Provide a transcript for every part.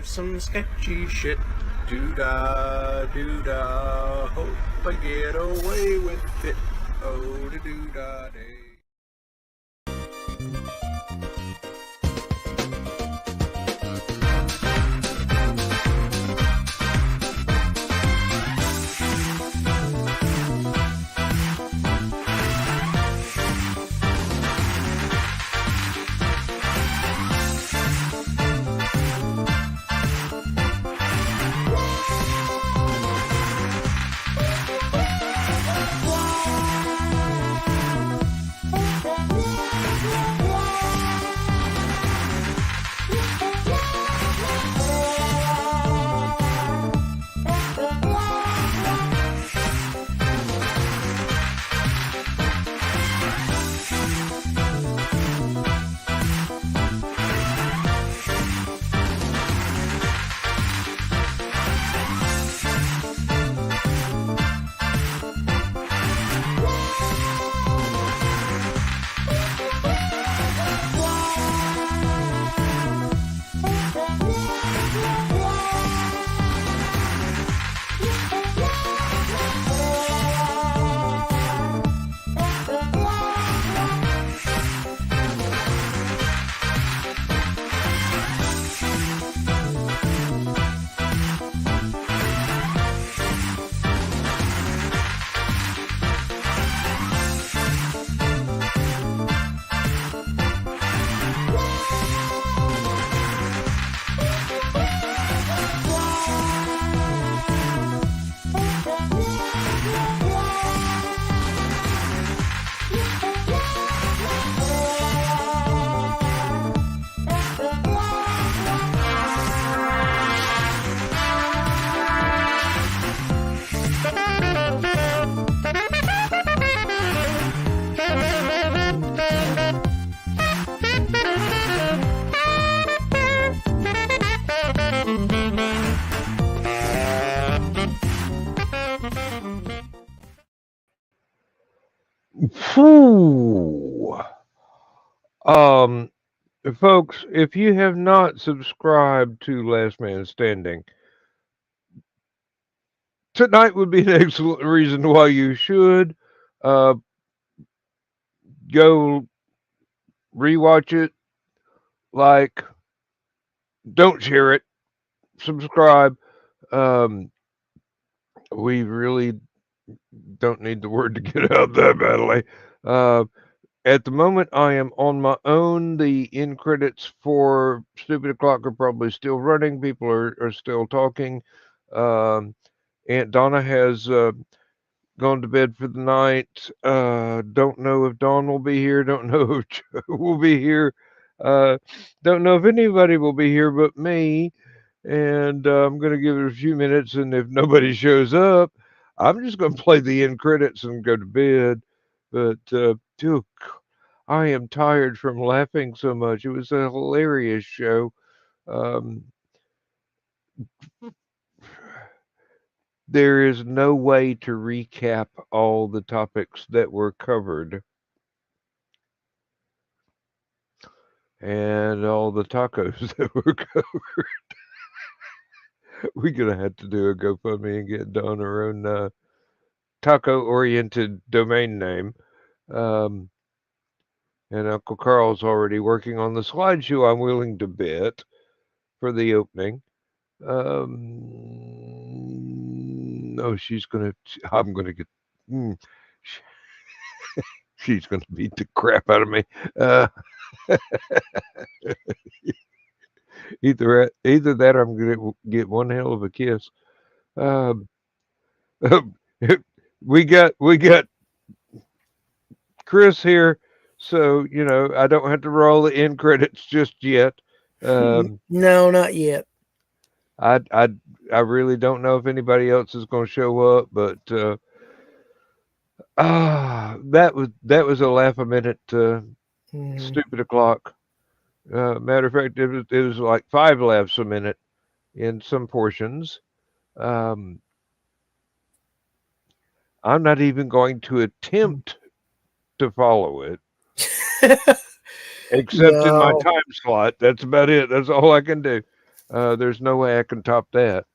some sketchy shit. Doo-dah, doo-dah, hope I get away with it. Oh, doo-dah day. Folks, if you have not subscribed to Last Man Standing, tonight would be an excellent reason why you should. Go rewatch it, don't share it, subscribe. We really don't need the word to get out that badly. At the moment, I am on my own. The end credits for Stupid O'Clock are probably still running. People are still talking. Aunt Donna has gone to bed for the night. Don't know if Dawn will be here. Don't know if Joe will be here. Don't know if anybody will be here but me. And I'm going to give it a few minutes. And if nobody shows up, I'm just going to play the end credits and go to bed. But dude, I am tired from laughing so much. It was a hilarious show. There is no way to recap all the topics that were covered and all the tacos that were covered. We're going to have to do a GoFundMe and get Dawn her own taco-oriented domain name. And Uncle Carl's already working on the slideshow, I'm willing to bet, for the opening. No, I'm going to get, she's going to beat the crap out of me. Either that or I'm going to get one hell of a kiss. We got Chris here, so I don't have to roll the end credits just yet. No, not yet. I really don't know if anybody else is going to show up, but that was a laugh a minute. Stupid O'Clock. Matter of fact, it was like 5 laughs a minute in some portions. I'm not even going to attempt to follow it, except in my time slot. That's about it. That's all I can do. There's no way I can top that.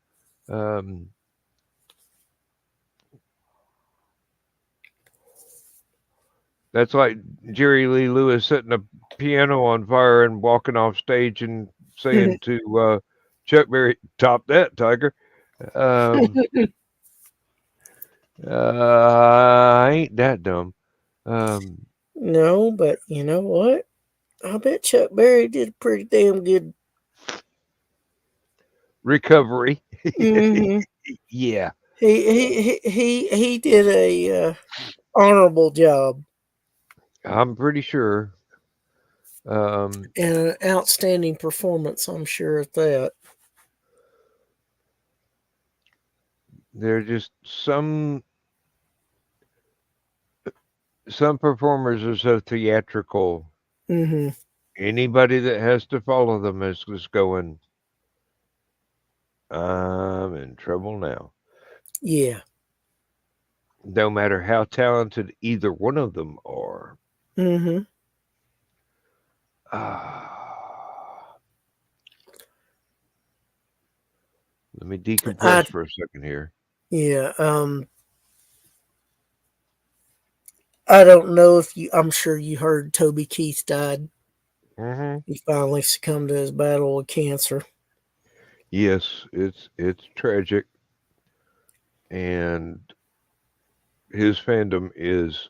That's like Jerry Lee Lewis setting a piano on fire and walking off stage and saying to Chuck Berry, "Top that, Tiger." I ain't that dumb. No, but you know what? I bet Chuck Berry did a pretty damn good Recovery. Mm-hmm. Yeah. He did a honorable job I'm pretty sure. and an outstanding performance. I'm sure at that. There are just some performers are so theatrical. Mm-hmm. Anybody that has to follow them is just going, I'm in trouble now. Yeah. No matter how talented either one of them are. Mm-hmm. Let me decompress for a second here. Yeah. I don't know if you. I'm sure you heard Toby Keith died. Mm-hmm. He finally succumbed to his battle with cancer. Yes, it's tragic, and his fandom is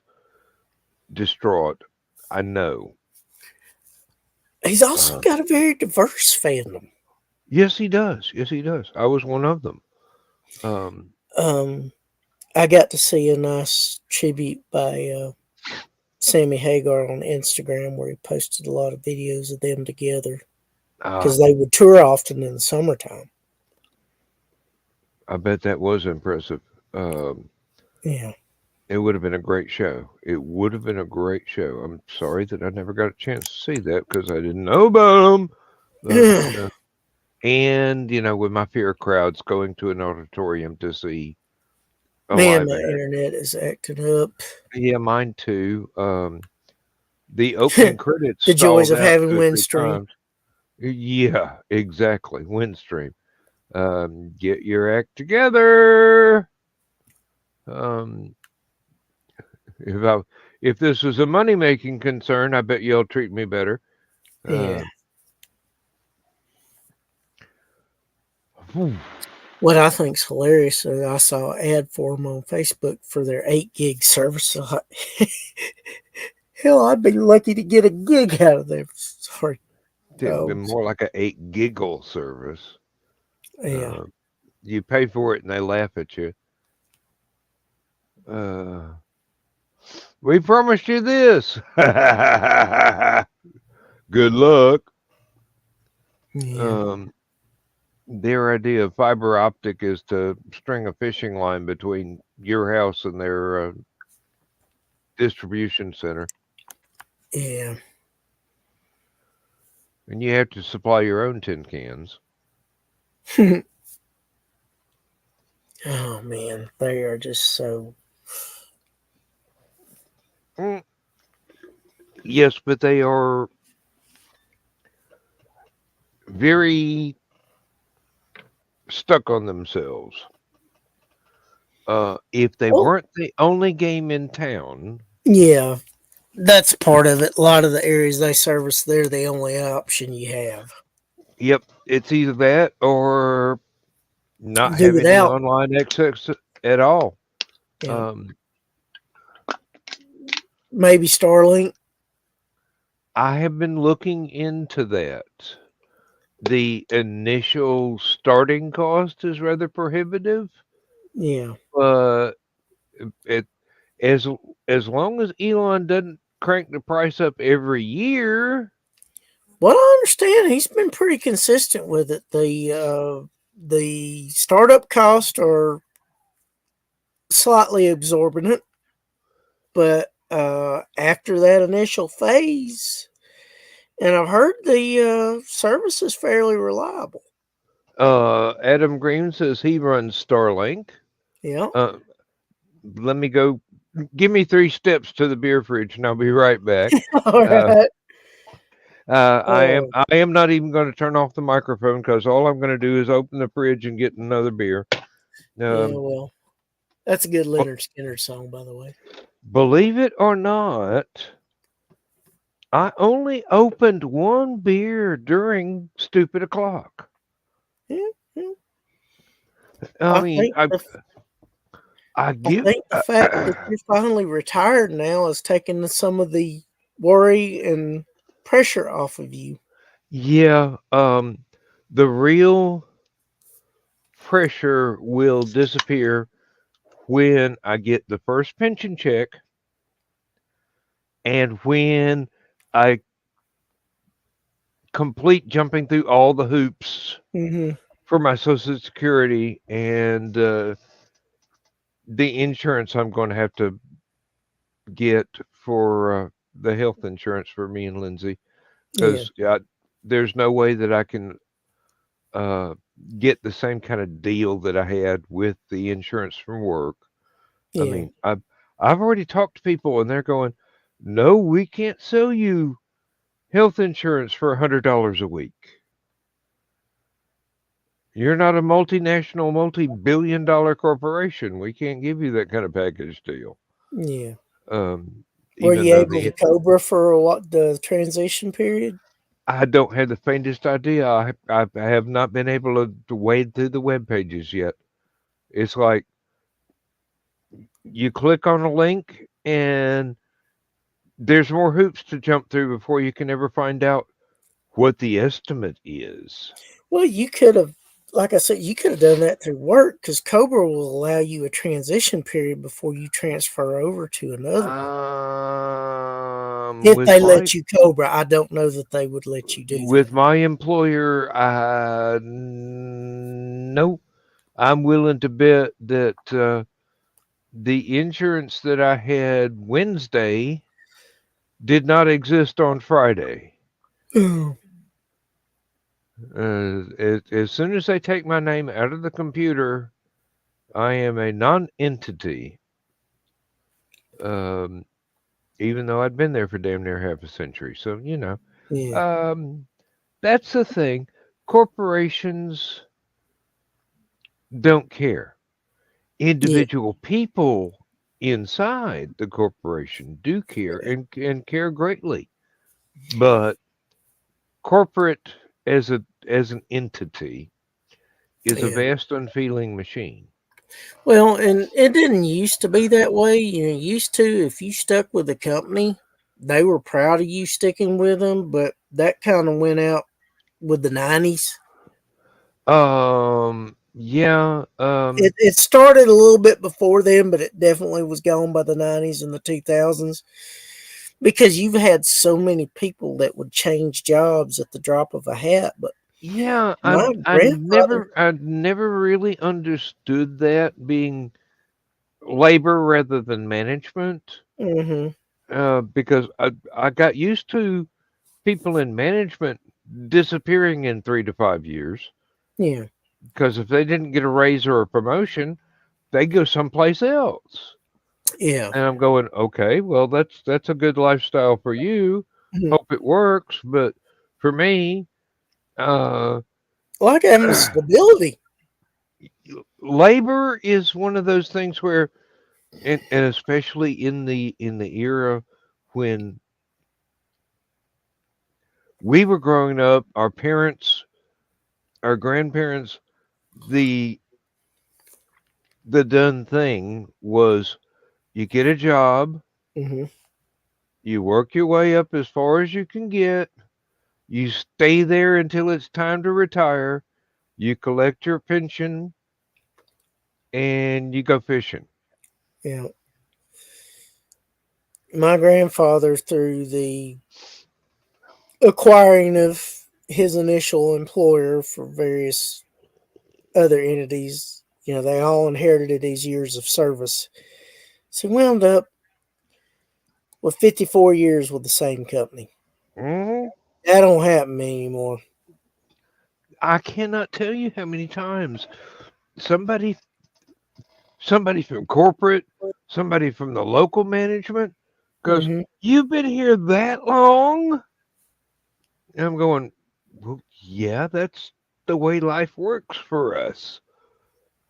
distraught. I know. He's also got a very diverse fandom. Yes, he does. Yes, he does. I was one of them. I got to see a nice tribute by Sammy Hagar on Instagram where he posted a lot of videos of them together because they would tour often in the summertime. I bet that was impressive. Yeah. It would have been a great show. It would have been a great show. I'm sorry that I never got a chance to see that because I didn't know about them. And, with my fear of crowds, going to an auditorium to see a Man, live my act. internet is acting up. Yeah, mine too. The opening credits the joys stalled of out having 2 or 3 Windstream. times. Yeah, exactly. Windstream. Get your act together. If this was a money making concern, I bet you'll treat me better. Yeah. What I think's hilarious is I saw an ad for them on Facebook for their 8 gig service. So hell, I'd be lucky to get a gig out of them. Sorry. It'd be more like a 8 giggle service. Yeah. You pay for it and they laugh at you. We promised you this. Good luck. Yeah. Their idea of fiber optic is to string a fishing line between your house and their distribution center. Yeah. And you have to supply your own tin cans. Oh, man. They are just so... Yes, but they are very stuck on themselves. If they weren't the only game in town... Yeah. That's part of it. A lot of the areas they service, they're the only option you have. Yep. It's either that or not Do have any without. online access at all. Yeah. Maybe Starlink. I have been looking into that. The initial starting cost is rather prohibitive. Yeah. But as long as Elon doesn't crank the price up every year. Well, I understand he's been pretty consistent with it. The startup costs are slightly exorbitant, but after that initial phase, and I've heard the service is fairly reliable. Adam Green says he runs Starlink. Yeah. Let me go. Give me 3 steps to the beer fridge, and I'll be right back. All right. Oh, I am not even going to turn off the microphone because all I'm going to do is open the fridge and get another beer. yeah. Um, Well, that's a good b- Leonard Skinner song, by the way. believe it or not, I only opened one beer during Stupid O'Clock. Yeah, yeah. I I mean, think the I I give, think the fact that you're finally retired now is taking some of the worry and pressure off of you. yeah, the real pressure will disappear when I get the first pension check and when I complete jumping through all the hoops Hmm. for my Social Security and the insurance I'm going to have to get for the health insurance for me and Lindsay. Yeah, Because there's no way that I can uh, get the same kind of deal that I had with the insurance from work. I yeah, mean, I've already talked to people and they're going, "No, we can't sell you health insurance for $100 a week. You're not a multinational, multi-billion-dollar corporation. We can't give you that kind of package deal." yeah. Um, Were even you though able to Cobra for what the transition period? I don't have the faintest idea. I have not been able to wade through the web pages yet. It's like you click on a link and there's more hoops to jump through before you can ever find out what the estimate is. Well, you could have, like I said, you could have done that through work because Cobra will allow you a transition period before you transfer over to another one. If With they my let you Cobra, I don't know that they would let you do that. employer, no, I'm willing to bet that the insurance that I had Wednesday did not exist on Friday. As soon as they take my name out of the computer, I am a non-entity. Um, Even though I'd been there for damn near half a century. So Yeah, um, that's the thing. Corporations don't care. yeah, Individual people inside the corporation do care and care greatly. But corporate as an entity is a yeah. vast unfeeling machine. Well, and it didn't used to be that way. You know, used to, if you stuck with a company, they were proud of you sticking with them, but that kind of went out with the 90s. Yeah, It started a little bit before then, but it definitely was gone by the 90s and the 2000s because you've had so many people that would change jobs at the drop of a hat. But yeah, my grandfather, I never really understood that being labor rather than management, hmm, because I got used to people in management disappearing in 3 to 5 years yeah, because if they didn't get a raise or a promotion, they go someplace else. yeah. And I'm going, okay, well that's a good lifestyle for you. Mhm. Hope it works, but for me, uh, Like having stability. labor is one of those things where, and especially in the era when we were growing up, our parents, our grandparents, the the done thing was you get a job, Hmm. you work your way up as far as you can get, you stay there until it's time to retire, you collect your pension, and you go fishing. Yeah. My grandfather, through the acquiring of his initial employer for various other entities, you know, they all inherited his years of service. So he wound up with 54 years with the same company. hmm That don't happen anymore. I cannot tell you how many times somebody somebody from corporate, somebody from the local management goes, Hmm. "You've been here that long?" And I'm going, well, yeah, that's the way life works for us.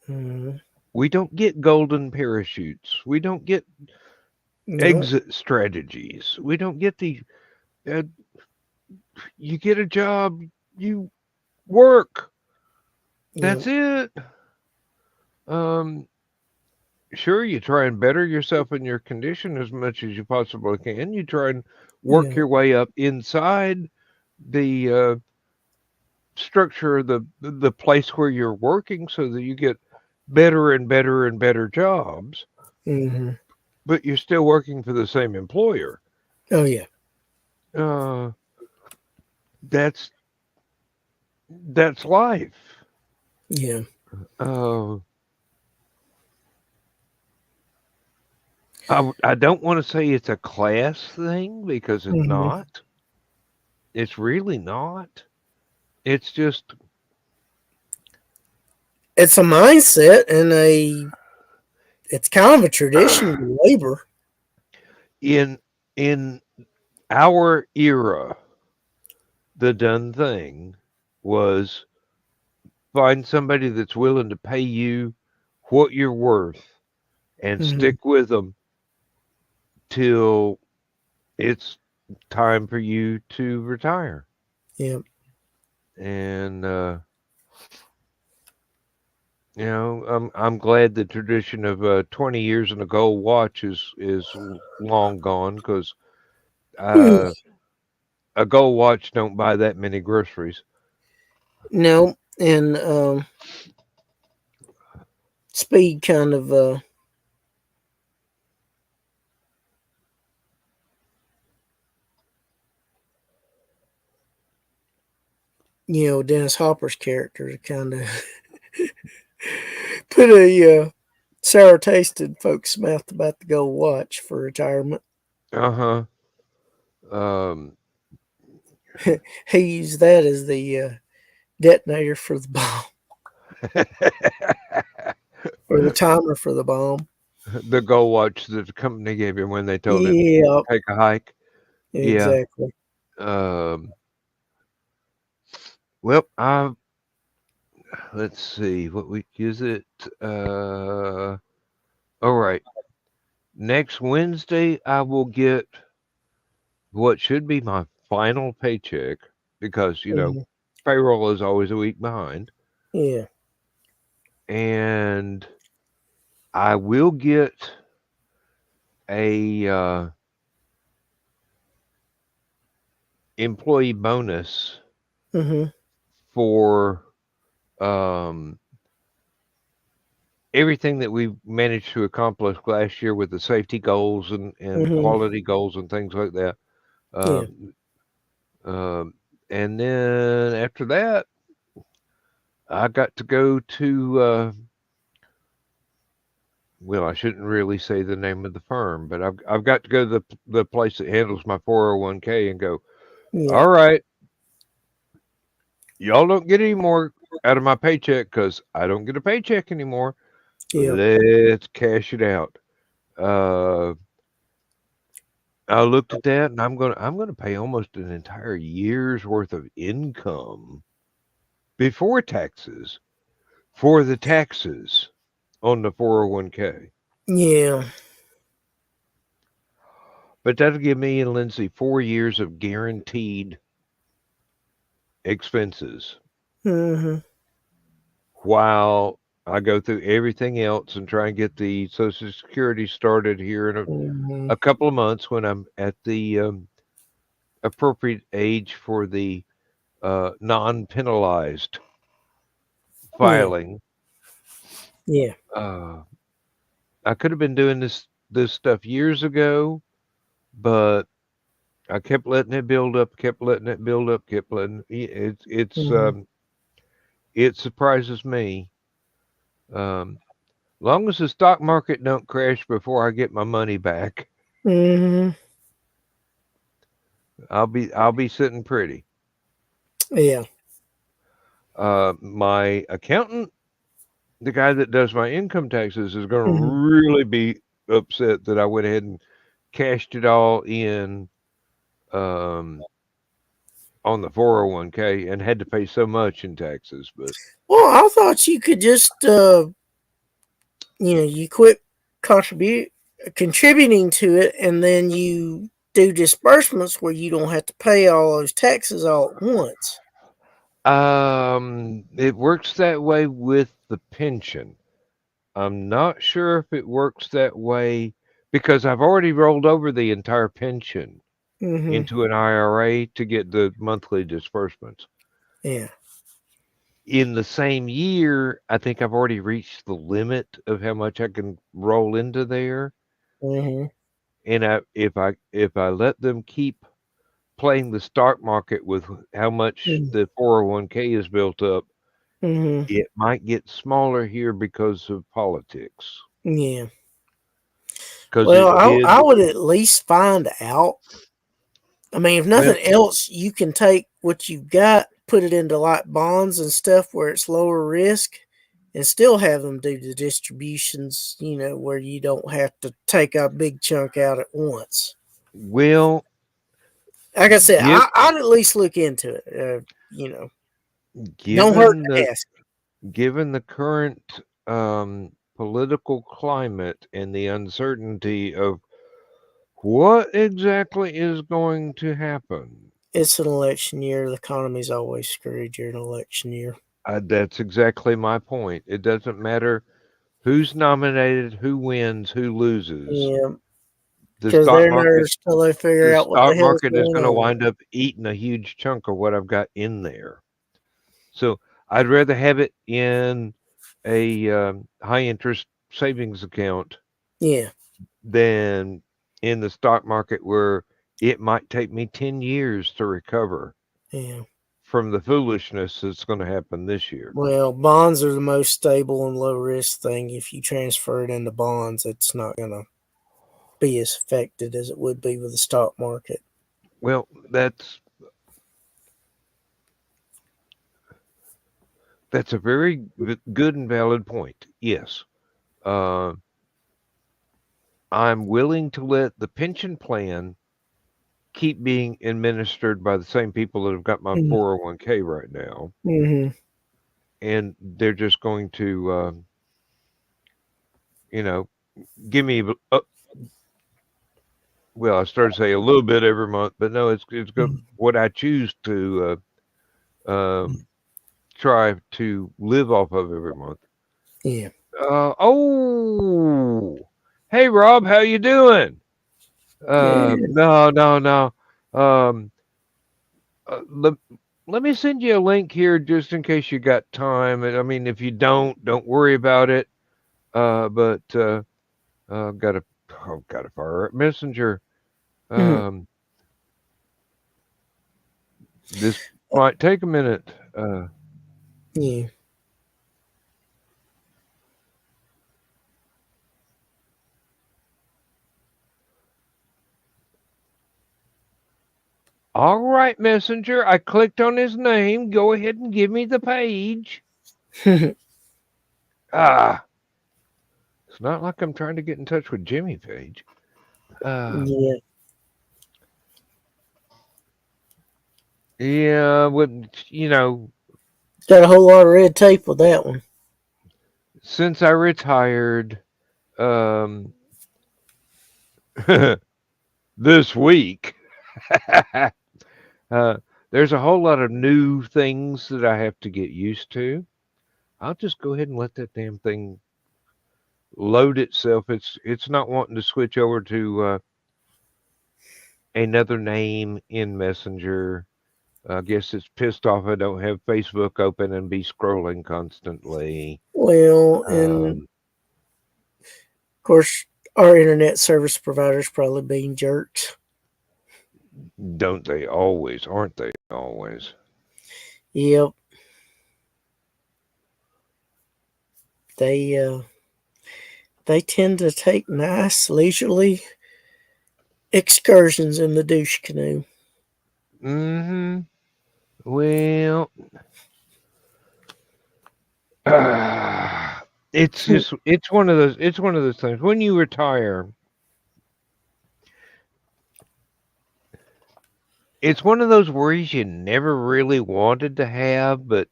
Mm-hmm. We don't get golden parachutes. We don't get No. exit strategies. We don't get the, uh, you get a job, you work. Yep. That's it. Um, sure, you try and better yourself in your condition as much as you possibly can. You try and work Yeah. your way up inside the structure of the place where you're working so that you get better and better and better jobs, Mm-hmm. but you're still working for the same employer. Oh yeah. Uh, that's that's life. Yeah. Uh, I don't want to say it's a class thing because it's Mm-hmm. not. It's really not. It's just It's a mindset and it's kind of a tradition of labor. in in our era, the done thing was find somebody that's willing to pay you what you're worth and Mm-hmm. stick with them till it's time for you to retire. Yeah. And I'm glad the tradition of 20 years and a gold watch is long gone because uh, a gold watch don't buy that many groceries. No, and speed kind of Dennis Hopper's character kind of put a sour taste in folks' mouth about the gold watch for retirement. Uh huh. He used that as the detonator for the bomb or the timer for the bomb. The gold watch that the company gave him when they told him Yeah, take a hike. Yeah. exactly. Um, well, let's see, what week is it? All right. Next Wednesday, I will get what should be my final paycheck because, Hmm. payroll is always a week behind. Yeah. And I will get a employee bonus Hmm. for um, everything that we managed to accomplish last year with the safety goals and Hmm. quality goals and things like that. Yeah. Um, and then after that, I got to go to, well, I shouldn't really say the name of the firm, but I've got to go to the place that handles my 401k and go, Yeah. all right, y'all don't get any more out of my paycheck because I don't get a paycheck anymore. Yeah. Let's cash it out. Uh, I looked at that and I'm gonna pay almost an entire year's worth of income before taxes for the taxes on the 401k. Yeah. But that'll give me and Lindsay 4 years of guaranteed expenses Hmm. while I go through everything else and try and get the Social Security started here in Hmm. a couple of months when I'm at the appropriate age for the non penalized Yeah. filing. Yeah. Uh, I could have been doing this stuff years ago, but I kept letting it build up, kept letting it build up, kept letting Hmm. it surprises me. Long as the stock market don't crash before I get my money back, Hmm. I'll be sitting pretty. Yeah. My accountant, the guy that does my income taxes, is going to Hmm. really be upset that I went ahead and cashed it all in um, on the 401k and had to pay so much in taxes. But Well, I thought you could just, you quit contributing to it, and then you do disbursements where you don't have to pay all those taxes all at once. it works that way with the pension. I'm not sure if it works that way because I've already rolled over the entire pension Mm-hmm. into an IRA to get the monthly disbursements. Yeah. In the same year, I think I've already reached the limit of how much I can roll into there. Mm-hmm. And if I let them keep playing the stock market with how much the 401k is built up, Mm-hmm. it might get smaller here because of politics. Yeah. Because Well, it did. I would at least find out. I mean, if Well, nothing else, you can take what you've got, put it into like bonds and stuff where it's lower risk, and still have them do the distributions, where you don't have to take a big chunk out at once. well, Like I said, give, I'd at least look into it. Don't hurt given to the ask. given the current political climate and the uncertainty of what exactly is going to happen, It's an election year. The economy's always screwed during an election year. that's exactly my point. It doesn't matter who's nominated, who wins, who loses. Yeah, The because stock they're market, nervous till they figure the out what the stock hell's market is going going to on. wind up eating a huge chunk of what I've got in there. So I'd rather have it in a high interest savings account Yeah, than in the stock market where it might take me 10 years to recover yeah. from the foolishness that's going to happen this year. Well, bonds are the most stable and low risk thing. If you transfer it into bonds, it's not going to be as affected as it would be with the stock market. Well, that's a very good and valid point. Yes. Uh, I'm willing to let the pension plan keep being administered by the same people that have got my 401k right now. Mm-hmm. And they're just going to, you know, give me, well, I started to say a little bit every month, but no, it's good what I choose to try to live off of every month. Yeah. Oh, hey Rob, how you doing? Good. No, no, no. Um, let me send you a link here just in case you got time. And I mean, if you don't worry about it. But got to got to fire up Messenger. This might take a minute. Yeah. All right, Messenger. I clicked on his name. Go ahead and give me the page. Ah, it's not like I'm trying to get in touch with Jimmy Page. Yeah. Yeah, Got a whole lot of red tape with that one. since I retired, this week, there's a whole lot of new things that I have to get used to. I'll just go ahead and let that damn thing load itself. It's not wanting to switch over to another name in Messenger. I guess it's pissed off I don't have Facebook open and be scrolling constantly. Well, and of course, our internet service providers probably being jerks. Don't they always? Aren't they always? Yep. They tend to take nice leisurely excursions in the douche canoe. Mm-hmm. Well, it's one of those things. When you retire, it's one of those worries you never really wanted to have, but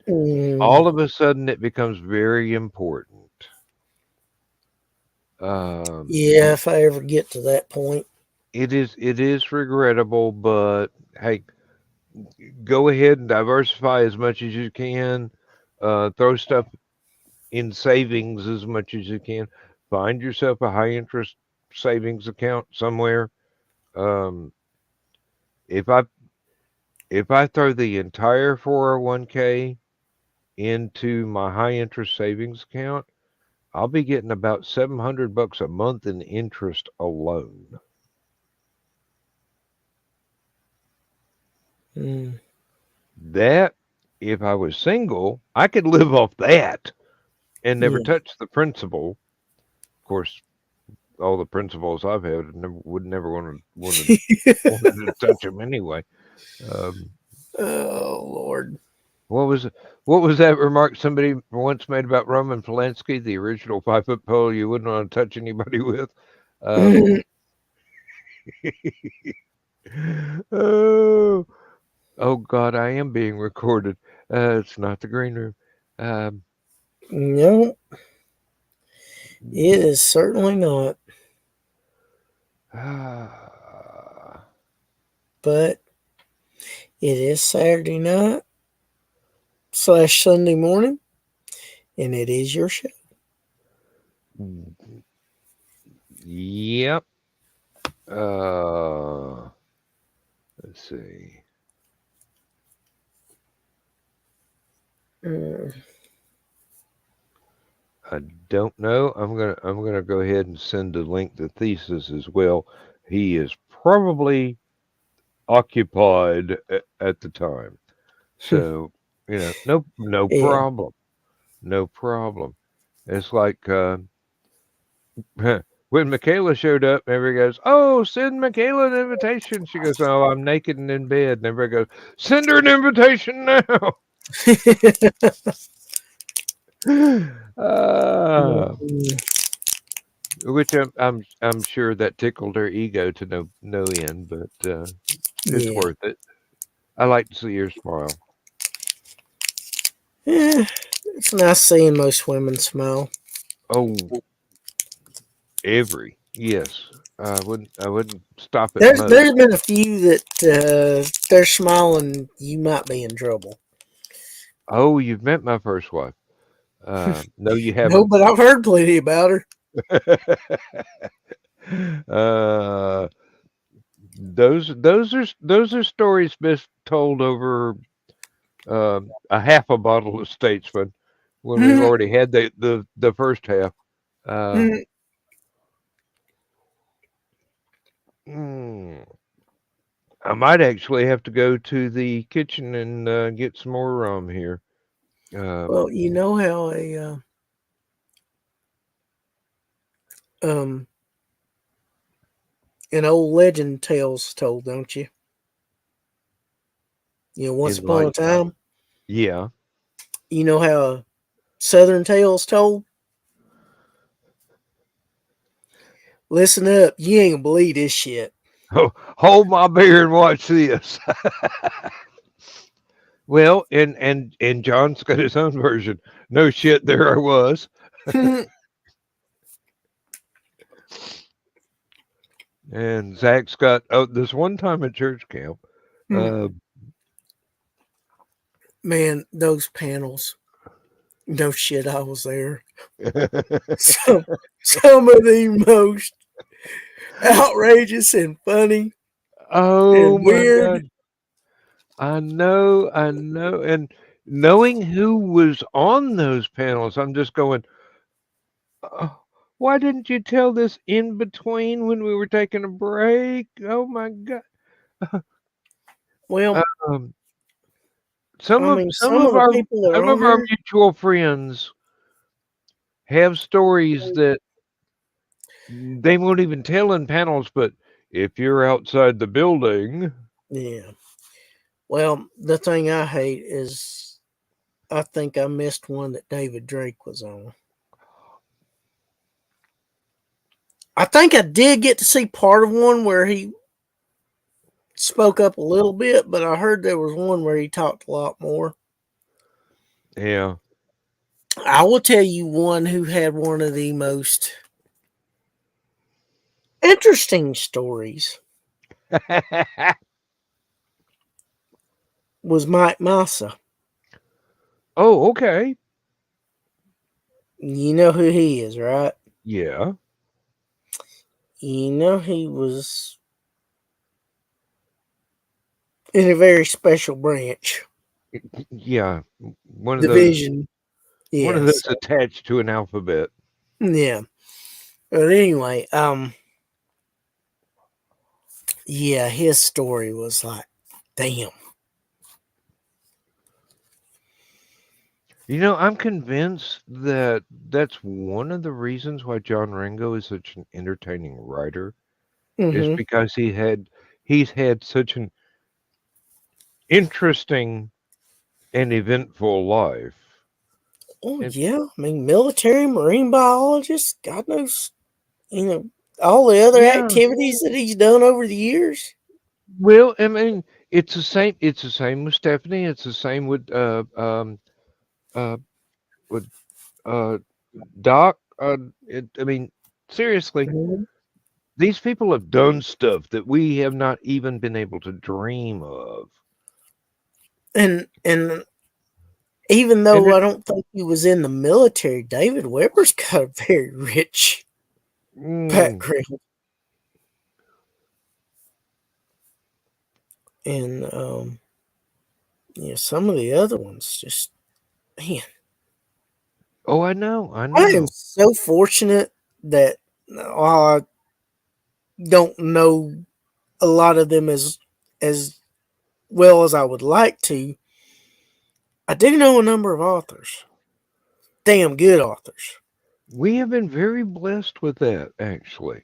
all of a sudden it becomes very important. Yeah, if I ever get to that point. It is regrettable, but hey, go ahead and diversify as much as you can. Throw stuff in savings as much as you can. Find yourself a high interest savings account somewhere. Um, if I throw the entire 401k into my high interest savings account, I'll be getting about $700 a month in interest alone. That, if I was single, I could live off that and never Yeah. touch the principal. Of course, all the principals I've had would never wanted to touch them anyway. Um, Oh Lord. what was that remark somebody once made about Roman Polanski, the original 5-foot pole you wouldn't want to touch anybody with? Oh, oh God, I am being recorded. It's not the green room. Um, No, it is certainly not. But it is Saturday night / Sunday morning, and it is your show. Yep. Let's see. I don't know. I'm gonna go ahead and send a link to Thesis as well. He is probably occupied at the time, so no Yeah. problem, no problem. It's like when Michaela showed up, everybody goes, "Oh, send Michaela an invitation." She goes, "Oh, I'm naked and in bed." And everybody goes, "Send her an invitation now." Which I'm sure that tickled her ego to no end, but it's Yeah. worth it. I like to see her smile. Yeah. It's nice seeing most women smile. Oh, yes. I wouldn't stop at There's most. been a few that they're smiling. You might be in trouble. Oh, you've met my first wife. No, you No, haven't. but I've heard plenty about her. uh, those are stories best told over a half a bottle of Statesman when we've already had the first half. Mm, I might actually have to go to the kitchen and get some more rum here. Well, you know how um an old legend tale's told, don't you? Once In upon a like, time, yeah. you know how a Southern tale's told? Listen up, you ain't gonna believe this shit. Oh, hold my beer and watch this. Well, and John's got his own version. No shit, there I was. And Zach's got this one time at church camp. Man, those panels. No shit, I was there. Some of the most outrageous and funny Oh and my weird. God. I know. And knowing who was on those panels, I'm just going, oh, why didn't you tell this in between when we were taking a break? Oh my God. Well, Um, I mean, some of the people that are some on of our there, mutual friends have stories that they won't even tell in panels, but if you're outside the building, yeah. Well, the thing I hate is I think I missed one that David Drake was on. I think I did get to see part of one where he spoke up a little bit, but I heard there was one where he talked a lot more. Yeah. I will tell you one who had one of the most interesting stories was Mike Massa. Oh, okay. You know who he is, right? Yeah. You know he was in a very special branch. Yeah. One of those Division. one of Yes. those attached to an alphabet. Yeah. But anyway, yeah, his story was like, damn. I'm convinced that that's one of the reasons why John Ringo is such an entertaining writer is Mm-hmm. because he's had such an interesting and eventful life. Oh And yeah. I mean, military, marine biologist, God knows, all the other yeah, activities that he's done over the years. well, I mean, it's the same with Stephanie. It's the same uh with uh Doc. I mean, seriously, Mhm. these people have done stuff that we have not even been able to dream of. And even And though it, I don't think he was in the military, David Weber's got a very rich mm, background. And yeah, some of the other ones just, man, oh, I I am know. so fortunate that while I don't know a lot of them as well as I would like to, I do know a number of authors. Damn good authors. We have been very blessed with that, actually.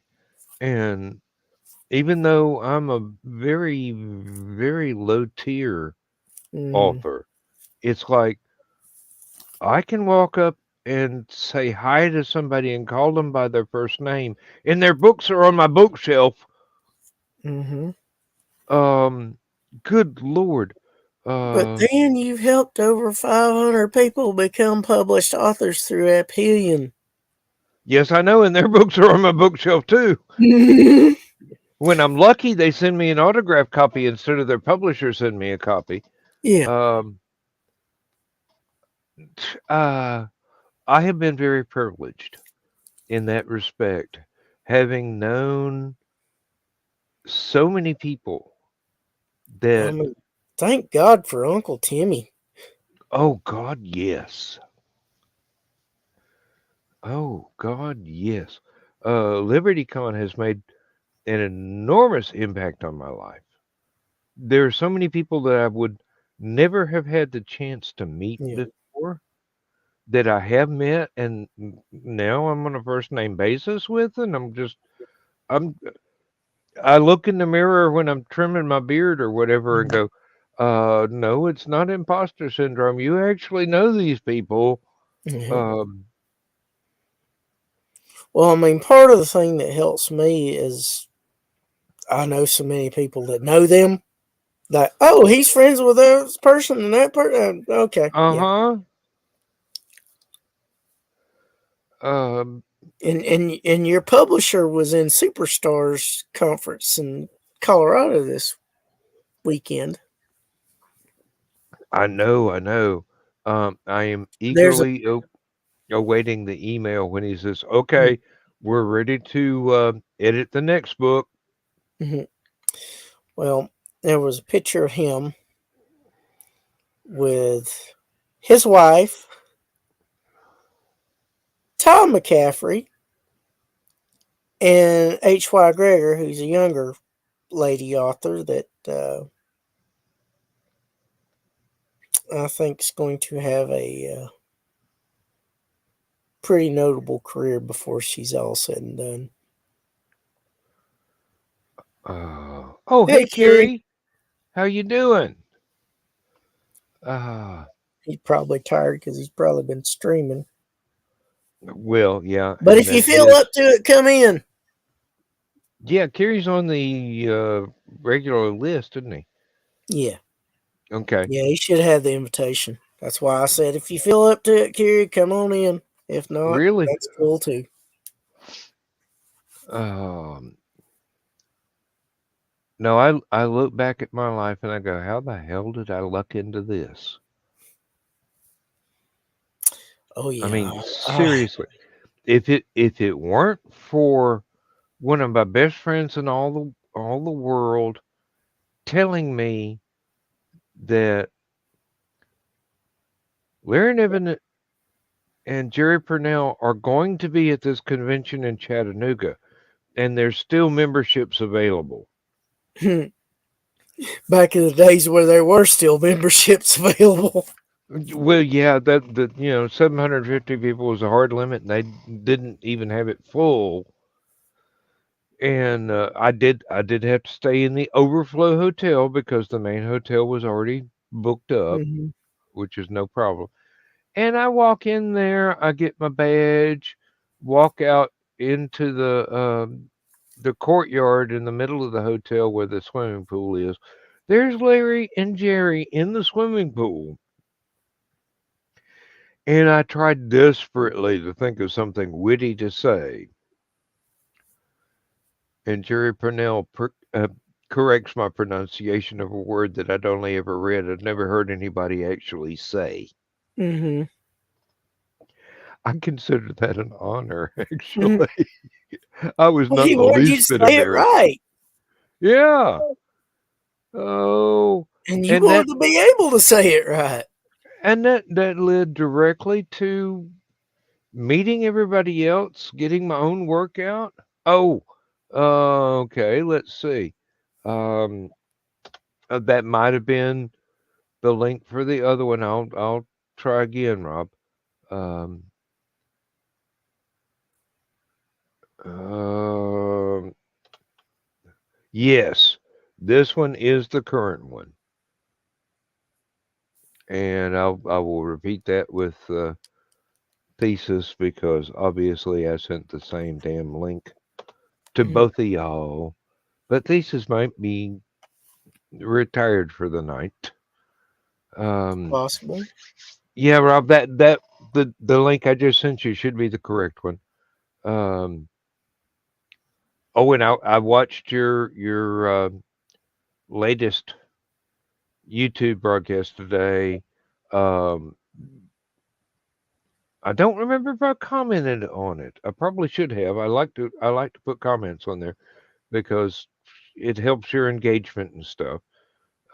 And even though I'm a very, very low tier Mm-hmm. author, it's like I can walk up and say hi to somebody and call them by their first name, and their books are on my bookshelf. Mm-hmm. Um, Good Lord. But Uh, then you've helped over 500 people become published authors through Aphelion. yes, I know, and their books are on my bookshelf too. Yeah. When I'm lucky, they send me an autograph copy instead of their publisher send me a copy. Um, uh, I have been very privileged in that respect, having known so many people I that, mean, thank God for Uncle Timmy. oh God, yes. Oh God, yes. LibertyCon has made an enormous impact on my life. There are so many people that I would never have had the chance to meet Yeah. before that I have met, and now I'm on a first name basis with, and I'm I look in the mirror when I'm trimming my beard or whatever and go, no, it's not imposter syndrome. You actually know these people. Yeah. Um, Well, I mean, part of the thing that helps me is I know so many people that know them. That, oh, he's friends with this person and that person. Okay, yeah. uh-huh. Um, And your publisher was in Superstars conference in Colorado this weekend. I know, I know. I am There's a eagerly awaiting the email when he says, "Okay, we're ready to edit the next book." Mhm. Well, there was a picture of him with his wife, Tom McCaffrey, and H.Y. Greger, who's a younger lady author that I think is going to have a pretty notable career before she's all said and done. Oh, Hey, hey, Kerry. Carrie, how you doing? Uh, He's probably tired because he's probably been streaming. well, yeah, But and if you that's feel his. up to it, come in. Yeah, Carrie's on the regular list, didn't he? Yeah. Okay. Yeah, he should have the invitation. That's why I said, if you feel up to it, Kerry, come on in. If not, Really? that's cool too. No, I look back at my life and I go, how the hell did I luck into this? Oh I yeah. mean, seriously, if it weren't for one of my best friends in all the world telling me that Larry Niven and Jerry Purnell are going to be at this convention in Chattanooga, and there's still memberships available. Back in the days where there were still memberships available. Well, yeah, that 750 people was a hard limit, and they didn't even have it full. And I did have to stay in the overflow hotel because the main hotel was already booked up, Mm-hmm. which is no problem. And I walk in there, I get my badge, walk out into the courtyard in the middle of the hotel where the swimming pool is. There's Larry and Jerry in the swimming pool. And I tried desperately to think of something witty to say. And Jerry Purnell corrects my pronunciation of a word that I'd only ever read. I'd never heard anybody actually say. Mm-hmm. I consider that an honor, Mm-hmm. actually. I was Well, not he the wanted you to least bit say it embarrassed. right. Yeah. Oh, And you and wanted to be able to say it right. that led directly to meeting everybody else, getting my own workout. Oh, okay. Let's see. Um, that might have been the link for the other one. I'll try again, Rob. Um, um, yes, this one is the current one, and I will repeat that with thesis because obviously I sent the same damn link to Mm-hmm. both of y'all. But thesis might be retired for the night. Possible. Yeah, Rob, the link I just sent you should be the correct one. Um, oh, and I watched your latest YouTube broadcast today. Um, I don't remember if I commented on it. I probably should have. I like to put comments on there because it helps your engagement and stuff.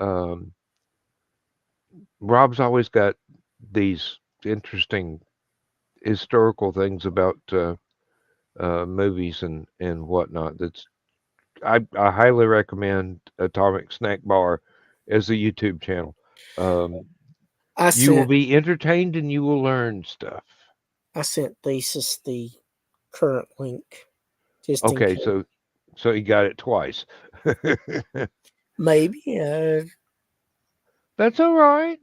Um, Rob's always got these interesting historical things about movies and whatnot. I highly recommend Atomic Snack Bar as a YouTube channel. Um, I you will sent be entertained and you will learn stuff. Thesis the current link just in Okay, case. so you got it twice. Maybe. That's all right.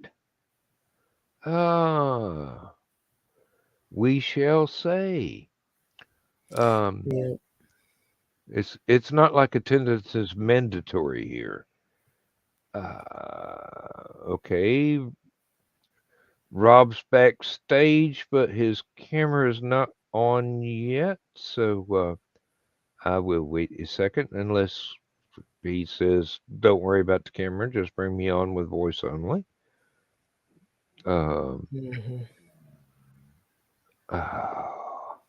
Ah, we shall say. Um, Yeah. it's not like attendance is mandatory here. Okay. Rob's backstage, but his camera is not on yet, so I will wait a second unless he says, "Don't worry about the camera, just bring me on with voice only." Um, Mm-hmm. ah,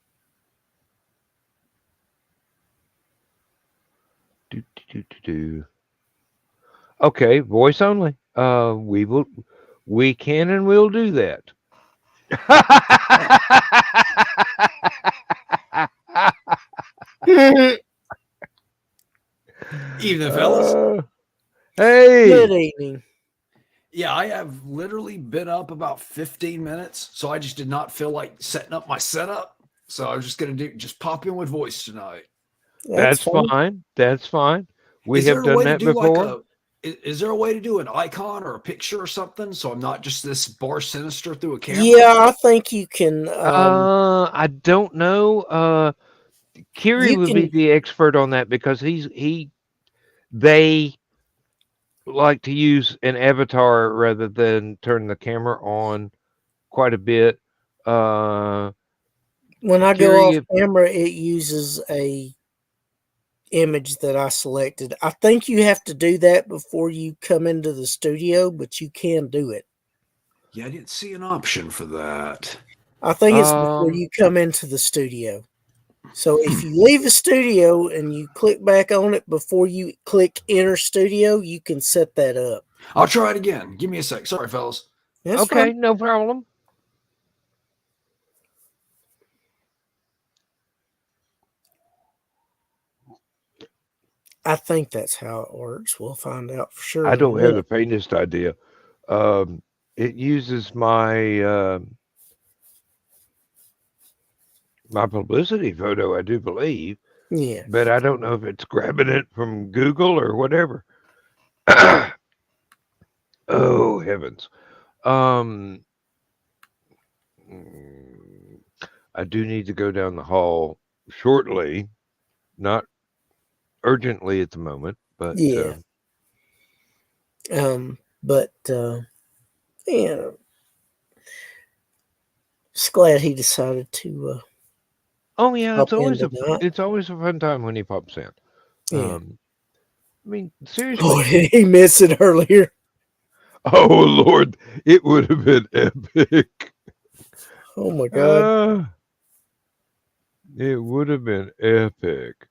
do, do, do, do, do. Okay, voice only. We can and will do that. Evening, fellas. Good Hey, evening. Yeah, I have literally been up about 15 minutes, so I just did not feel like setting up my setup. So I was just gonna just pop in with voice tonight. That's that's fine. fine. That's fine. We Is there have a done way to that do like before. a is there a way to do an icon or a picture or something so I'm not just this bar sinister through a camera? Yeah, I think you can. I don't know. Kiri You would be can. the expert on that because they like to use an avatar rather than turn the camera on quite a bit. When I go off Curious, camera, it uses a image that I selected. I think you have to do that before you come into the studio, but you can do it. Yeah, I didn't see an option for that. I think it's before you come into the studio. So if you leave the studio and you click back on it before you click enter studio, you can set that up. I'll try it again. Give me a sec. Sorry, fellas. That's okay, fine. no problem. I think that's how it works. We'll find out for sure. I in a don't have the minute. faintest idea. It uses my my publicity photo, I do believe, Yeah. but I don't know if it's grabbing it from Google or whatever. Oh heavens! Um, I do need to go down the hall shortly, not urgently at the moment, but Yeah. But yeah, just glad he decided to oh yeah, pop in tonight. it's always a fun time when he pops in. Yeah. I mean, seriously. Oh, did he miss it earlier? Oh Lord, it would have been epic. Oh my God. It would have been epic.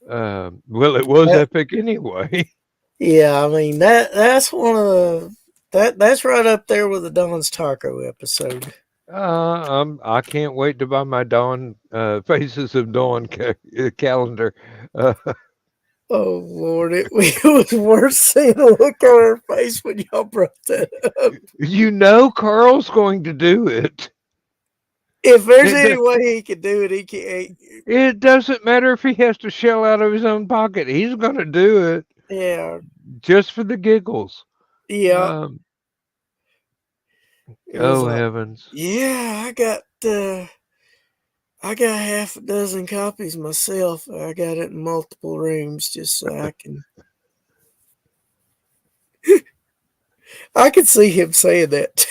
Well, it was epic anyway. Yeah, I mean that's one of that's right up there with the Don's Taco episode. I can't wait to buy my Dawn Faces of Dawn calendar. Oh Lord, it was worth seeing the look on her face when y'all brought that up. You know, Carl's going to do it. If there's any way he can do it, he can. It doesn't matter if he has to shell out of his own pocket. He's going to do it. Yeah. Just for the giggles. Yeah. Oh heavens! Yeah, I got half a dozen copies myself. I got it in multiple rooms just so I can. I can see him saying that too.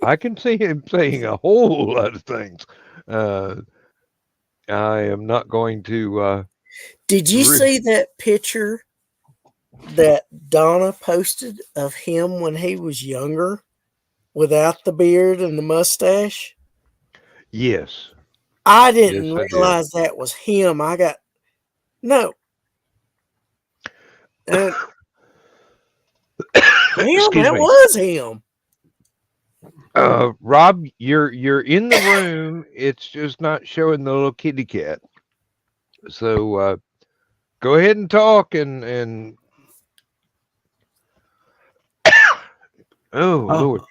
I can see him saying a whole lot of things. I am not going to. Did you see that picture that Donna posted of him when he was younger, without the beard and the mustache? Yes. I didn't realize that was him. I got no. Damn, that was him. Rob, you're in the room. It's just not showing the little kitty cat. So go ahead and talk and oh Lord.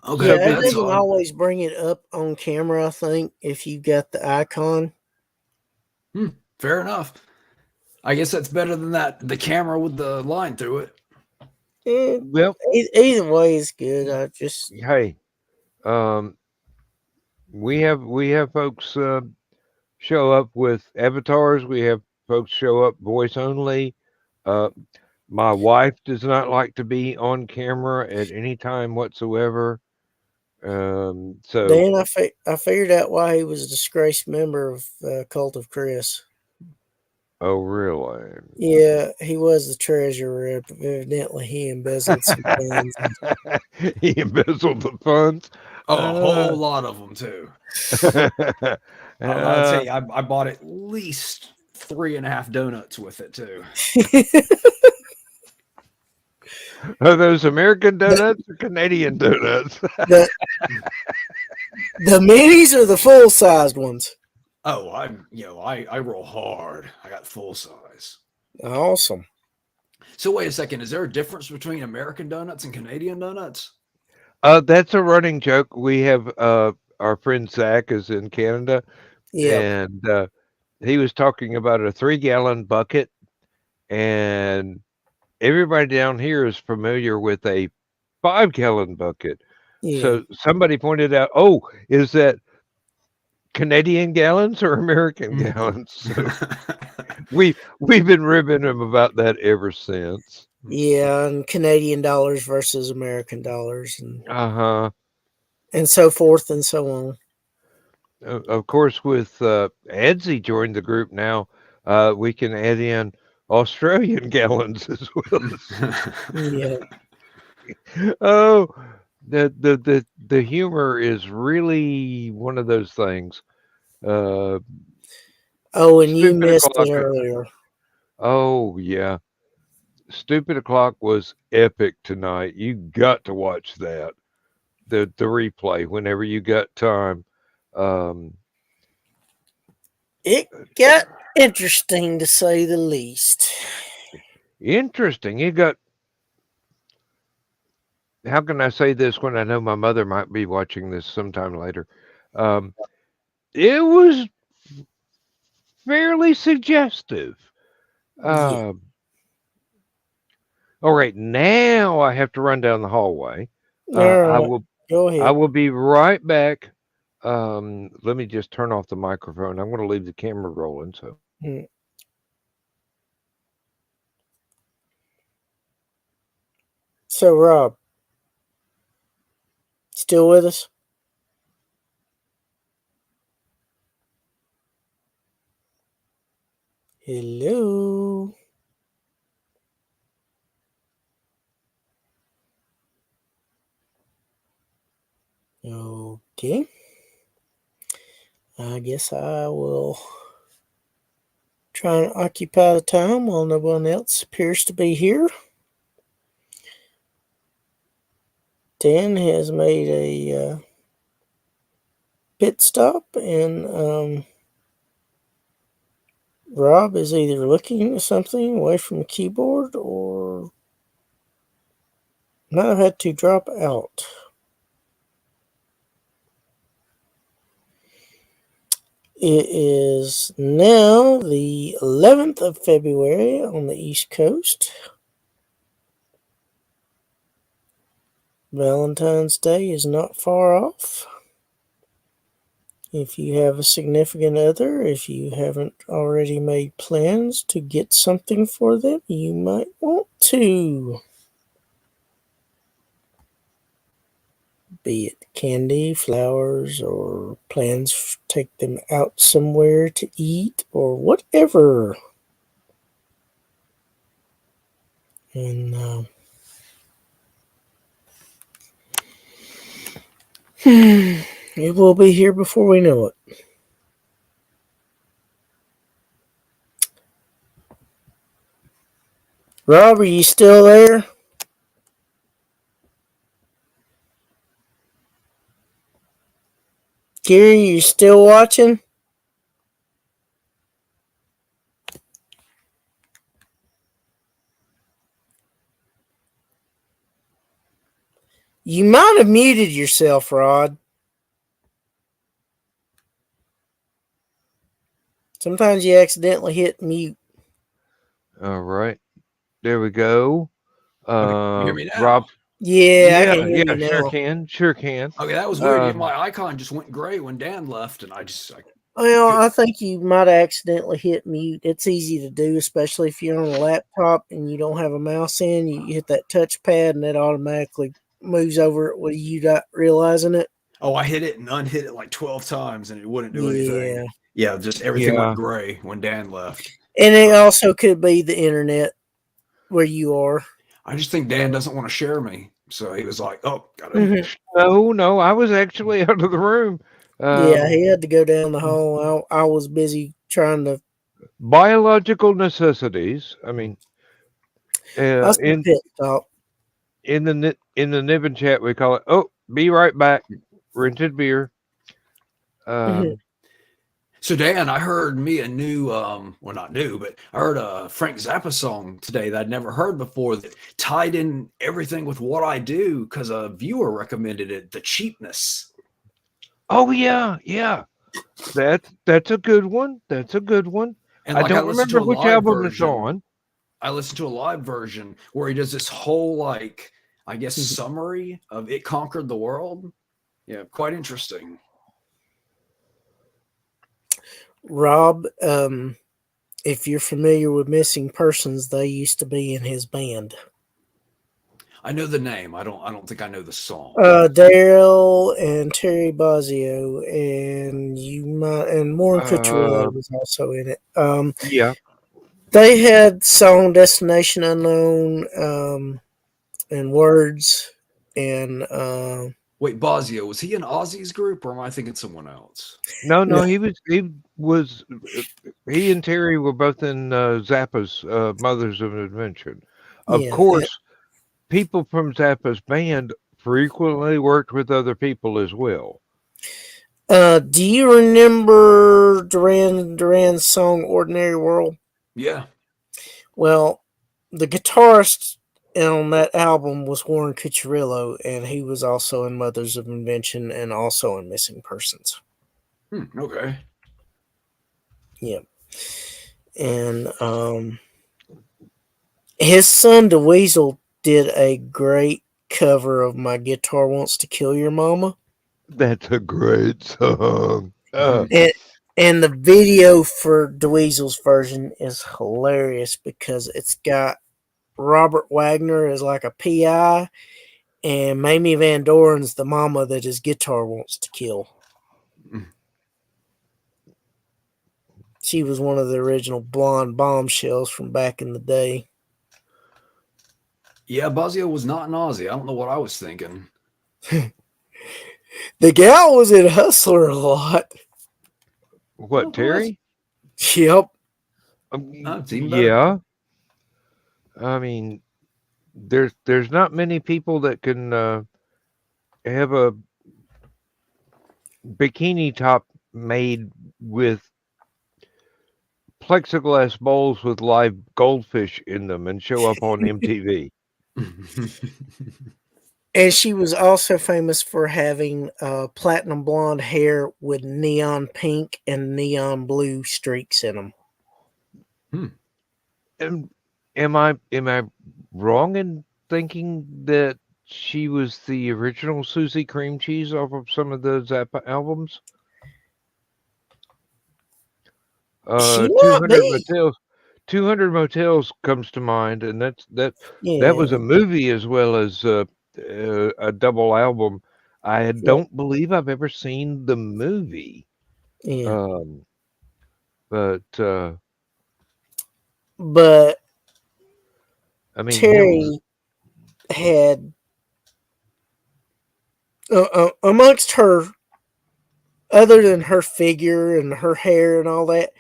Okay, yeah, it doesn't always bring it up on camera, I think, if you got the icon. Fair enough. I guess that's better than the camera with the line through it. Well, either way is good. I just we have folks show up with avatars. We have folks show up voice only. My wife does not like to be on camera at any time whatsoever. So Dan, I figured out why he was a disgraced member of Cult of Chris. Oh, really? Yeah, he was the treasurer. Evidently, he embezzled some funds. He embezzled the funds? Oh, a whole lot of them, too. I'll tell you, I bought at least 3.5 donuts with it, too. Are those American donuts or Canadian donuts? The minis are the full-sized ones. Oh, I roll hard. I got full size. Awesome. So wait a second. Is there a difference between American donuts and Canadian donuts? That's a running joke. We have our friend Zach is in Canada, and he was talking about a 3-gallon bucket, and everybody down here is familiar with a 5-gallon bucket. Yeah. So somebody pointed out, oh, is that Canadian gallons or American gallons? So we've been ribbing him about that ever since. Yeah, and Canadian dollars versus American dollars, Uh-huh. and so forth and so on. Of course, with Edsy joined the group now, we can add in Australian gallons as well. Yeah. Oh, the humor is really one of those things. Uh, Oh, and you Stupid missed o'clock. it earlier. Oh yeah, Stupid o'clock was epic tonight. You got to watch that. The replay whenever you got time. Um, It got interesting to say the least. Interesting. You got. How can I say this when I know my mother might be watching this sometime later? Um, it was fairly suggestive. Yeah. All right, now I have to run down the hallway. All I right. will. Go I ahead. will be right back. Let me just turn off the microphone. I'm going to leave the camera rolling. So. Mm. So, Rob, still with us? Hello. Okay. I guess I will try and occupy the time while no one else appears to be here. Dan has made a pit stop, and Rob is either looking at something away from the keyboard or might have had to drop out. It is now the 11th of February on the East Coast. Valentine's Day is not far off. If you have a significant other, if you haven't already made plans to get something for them, you might want to. Be it candy, flowers, or plans to take them out somewhere to eat, or whatever. And it will be here before we know it. Rob, are you still there? Gary, you still watching? You might have muted yourself, Rod. Sometimes you accidentally hit mute. All right, there we go. Okay, you hear me now? Rob. Yeah, I can hear Yeah, you now. sure can. Okay, that was weird. My icon just went gray when Dan left, and Well, I think you might have accidentally hit mute. It's easy to do, especially if you're on a laptop and you don't have a mouse in. You hit that touchpad and it automatically moves over it with you not realizing it. Oh, I hit it and unhit it like 12 times and it wouldn't do anything. Yeah, just everything went gray when Dan left. And it also could be the internet where you are. I just think Dan doesn't want to share me. So he was like, oh, got it. No, I was actually out of the room. Yeah, he had to go down the hall. I was busy trying to. Biological necessities. I mean, in pit stop. In the Nibbin chat, we call it. Oh, be right back. Rented beer. So Dan, I heard me a new, well, not new, but I heard a Frank Zappa song today that I'd never heard before that tied in everything with what I do because a viewer recommended it. The Cheapness. Oh yeah. That's a good one. That's a good one. And I don't remember which album it's on. I listened to a live version where he does this whole, like, I guess, summary of It Conquered the World. Yeah, quite interesting. Rob, if you're familiar with Missing Persons, they used to be in his band. I know the name. I don't think I know the song. Daryl and Terry Bozzio, and Warren Cucciarello was also in it. Yeah. They had song Destination Unknown, and Words, and Wait, Bozzio, was he in Ozzy's group, or am I thinking someone else? No, No. he and Terry were both in Zappa's Mothers of Invention. Of yeah. course, people from Zappa's band frequently worked with other people as well. Do you remember Duran's song Ordinary World? Yeah. Well, the guitarist on that album was Warren Cucciarello, and he was also in Mothers of Invention and also in Missing Persons. Okay. Yeah. And his son DeWeasel did a great cover of My Guitar Wants to Kill Your Mama. That's a great song. And the video for DeWeasel's version is hilarious because it's got Robert Wagner as like a PI, and Mamie Van Doren's the mama that his guitar wants to kill. She was one of the original blonde bombshells from back in the day. Yeah, Bozzio was not an Ozzy. I don't know what I was thinking. The gal was in Hustler a lot. What, Terry? Yep. Yeah. I mean, there's not many people that can have a bikini top made with plexiglass bowls with live goldfish in them and show up on MTV. And she was also famous for having platinum blonde hair with neon pink and neon blue streaks in them. And am I wrong in thinking that she was the original Susie Cream Cheese off of some of the Zappa albums? 200 Motels comes to mind, and that was a movie as well as a double album. I don't believe I've ever seen the movie. Yeah. But I mean, Terry had amongst her, other than her figure and her hair and all that,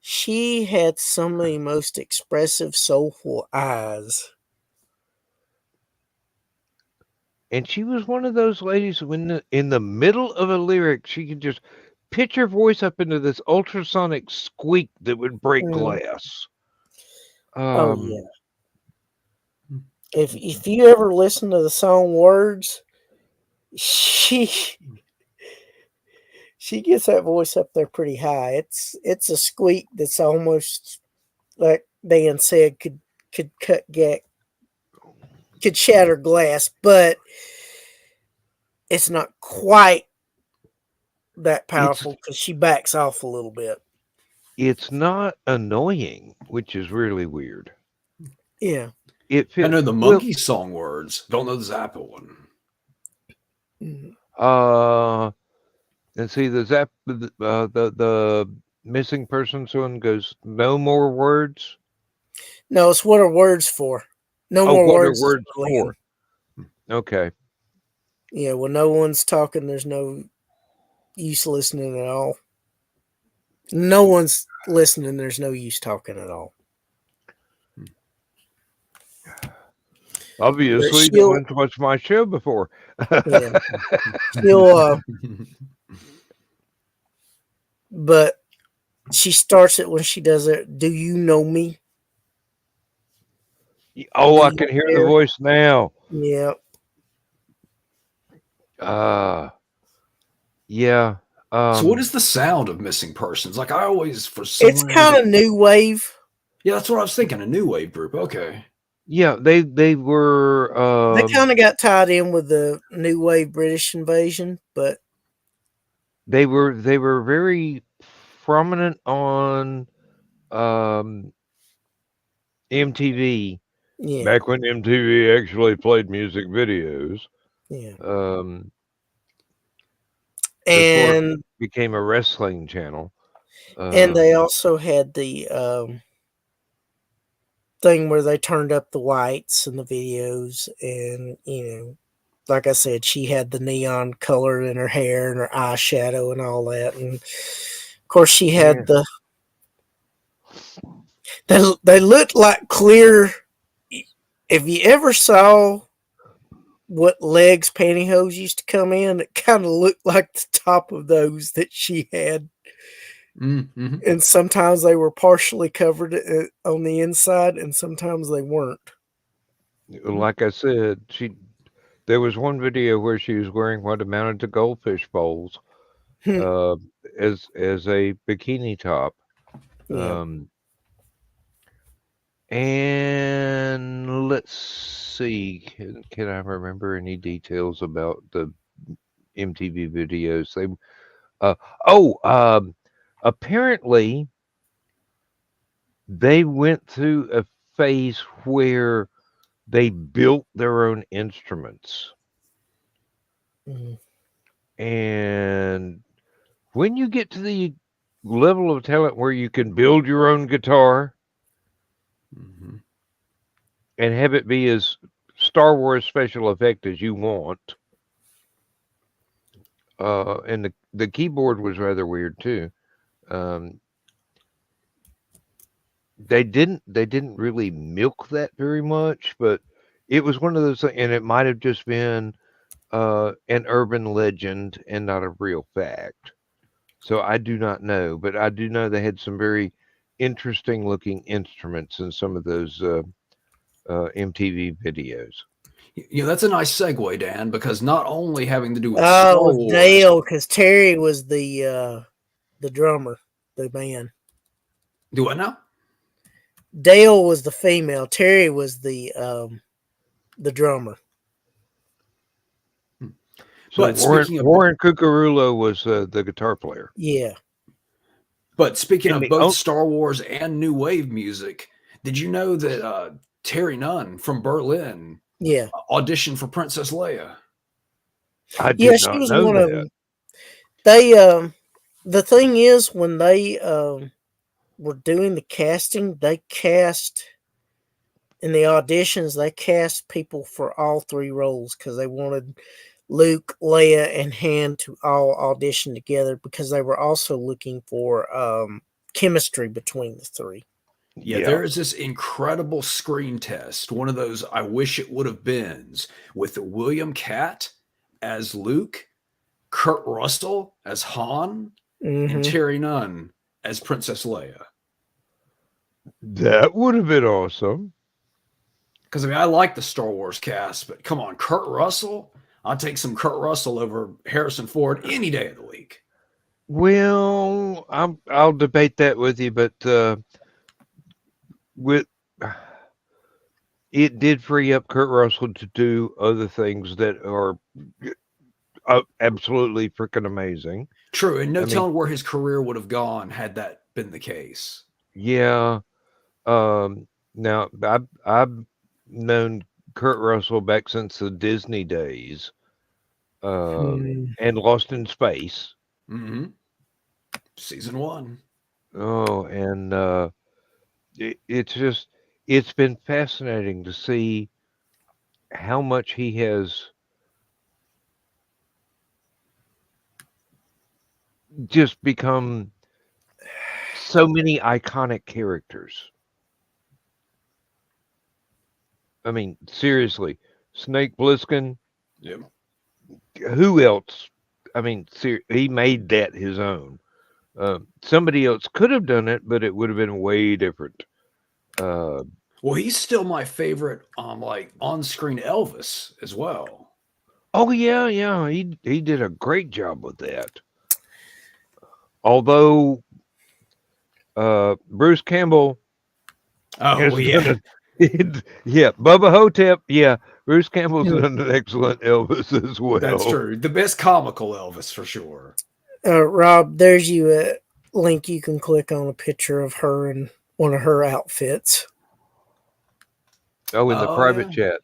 she had some of the most expressive, soulful eyes. And she was one of those ladies when in the middle of a lyric, she could just pitch her voice up into this ultrasonic squeak that would break glass. Oh yeah. If you ever listen to the song Words, she gets that voice up there pretty high. It's a squeak that's almost, like Dan said, could shatter glass, but it's not quite that powerful because she backs off a little bit. It's not annoying, which is really weird. Yeah. I know the Monkey song words. Don't know the Zappa one. And see the the Missing Persons one goes, no more words. No, it's what are words for? No more what words. Are words for? Okay. Yeah, when no one's talking, there's no use listening at all. No one's listening, there's no use talking at all. Obviously, no one's watched my show before. Yeah. But she starts it when she does it. Do you know me? Oh, I can hear the voice now. Yeah. Yeah. So what is the sound of Missing Persons? Like I always, for some reason, it's kind of new wave. Yeah, that's what I was thinking. A new wave group. Okay. Yeah, they were. They kind of got tied in with the new wave British invasion, but they were very prominent on MTV, Yeah, back when MTV actually played music videos, yeah. before it And became a wrestling channel. they also had the thing where they turned up the whites in the videos, and like I said, she had the neon color in her hair and her eyeshadow and all that, and of course she had Yeah. they looked like clear. If you ever saw what legs pantyhose used to come in, it kind of looked like the top of those that she had. Mm-hmm. And sometimes they were partially covered on the inside, and sometimes they weren't. Like I said, there was one video where she was wearing what amounted to goldfish bowls uh, as a bikini top. Yeah. And let's see, can I remember any details about the MTV videos? Apparently they went through a phase where they built their own instruments. Mhm. And when you get to the level of talent where you can build your own guitar Mm-hmm. and have it be as Star Wars special effect as you want, and the keyboard was rather weird too. Um, they didn't really milk that very much, but it was one of those things, and it might have just been an urban legend and not a real fact. So I do not know, but I do know they had some very interesting looking instruments in some of those MTV videos. That's a nice segue, Dan, because not only having to do with Oh, it Star was Wars. Dale, because Terry was the drummer, the man. Do what now? Dale was the female. Terry was the drummer. So But speaking of Warren Cucurullo was the guitar player. Yeah. But speaking And of the both Star Wars and new wave music, did you know that Terry Nunn from Berlin Yeah. auditioned for Princess Leia? I Yeah, did she not was know one of that. them. They the thing is, when they were doing the casting, they cast in the auditions, they cast people for all three roles because they wanted Luke, Leia, and Han to all audition together, because they were also looking for chemistry between the three. Yeah, there is this incredible screen test, one of those I wish it would have beens, with William Catt as Luke, Kurt Russell as Han, and Mm-hmm. Terry Nunn as Princess Leia. That would have been awesome. Because I like the Star Wars cast, but come on, Kurt Russell. I'll take some Kurt Russell over Harrison Ford any day of the week. Well, I'll debate that with you, but with it did free up Kurt Russell to do other things that are absolutely freaking amazing. True, and no telling where his career would have gone had that been the case. Yeah. Now I've known Kurt Russell back since the Disney days, and Lost in Space. Mm-hmm. Season 1. Oh, and it's been fascinating to see how much he has just become so many iconic characters. I mean, seriously, Snake Plissken. Yep. Who else? I mean, he made that his own. Somebody else could have done it, but it would have been way different. Well, he's still my favorite, like on-screen Elvis as well. Oh yeah, he did a great job with that. Although Bruce Campbell. Oh yeah, yeah, Bubba Hotep. Yeah, Bruce Campbell's done an excellent Elvis as well. That's true. The best comical Elvis for sure. Rob, there's you a link you can click on a picture of her and one of her outfits. Oh, in the Oh, private yeah. chat.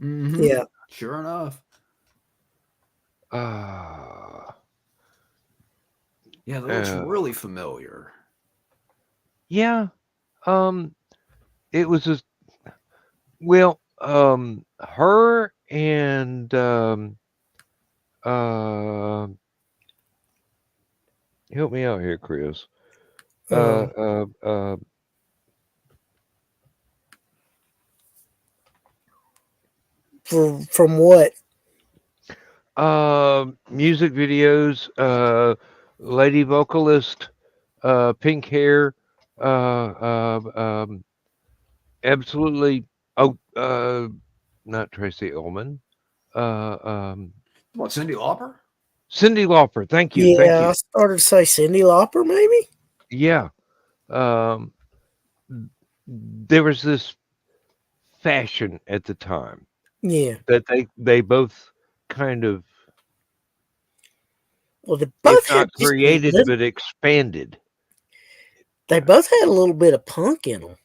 Mm-hmm. Yeah. Sure enough. Yeah, that looks really familiar. Yeah. It was just, well, her and help me out here, Chris. From what? Music videos, lady vocalist, pink hair, absolutely. Oh, not Tracy Ullman. What, Cyndi Lauper? Cyndi Lauper. Thank you. Thank Yeah, you. I started to say Cyndi Lauper, maybe. Yeah. Um, there was this fashion at the time Yeah. that they both kind of, Well, they if both had not just a created, little. but expanded. They both had a little bit of punk in them.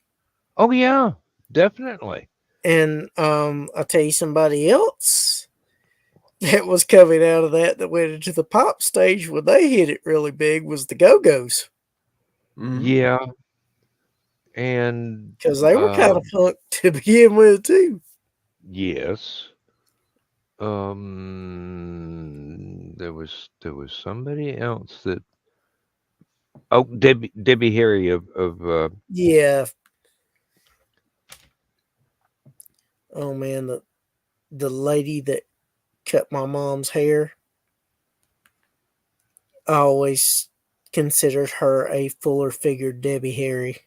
Oh yeah, definitely. And I'll tell you somebody else that was coming out of that went into the pop stage when they hit it really big was the Go-Go's. Mm-hmm. Yeah. And Because they were kind of punk to begin with, too. yes. There was somebody else that, oh, Debbie Harry of Yeah. Oh, man, the lady that cut my mom's hair, I always considered her a fuller figured Debbie Harry.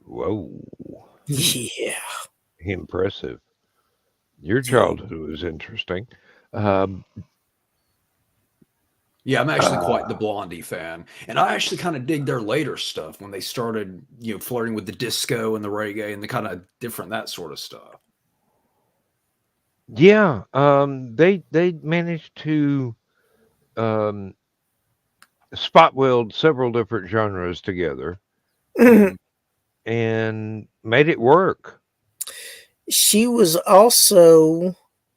whoa, Yeah. impressive. Your Yeah. childhood was interesting. Yeah, I'm actually quite the Blondie fan. And I actually kind of dig their later stuff when they started, flirting with the disco and the reggae and the kind of different that sort of stuff. Yeah, they managed to spot weld several different genres together and made it work. She was also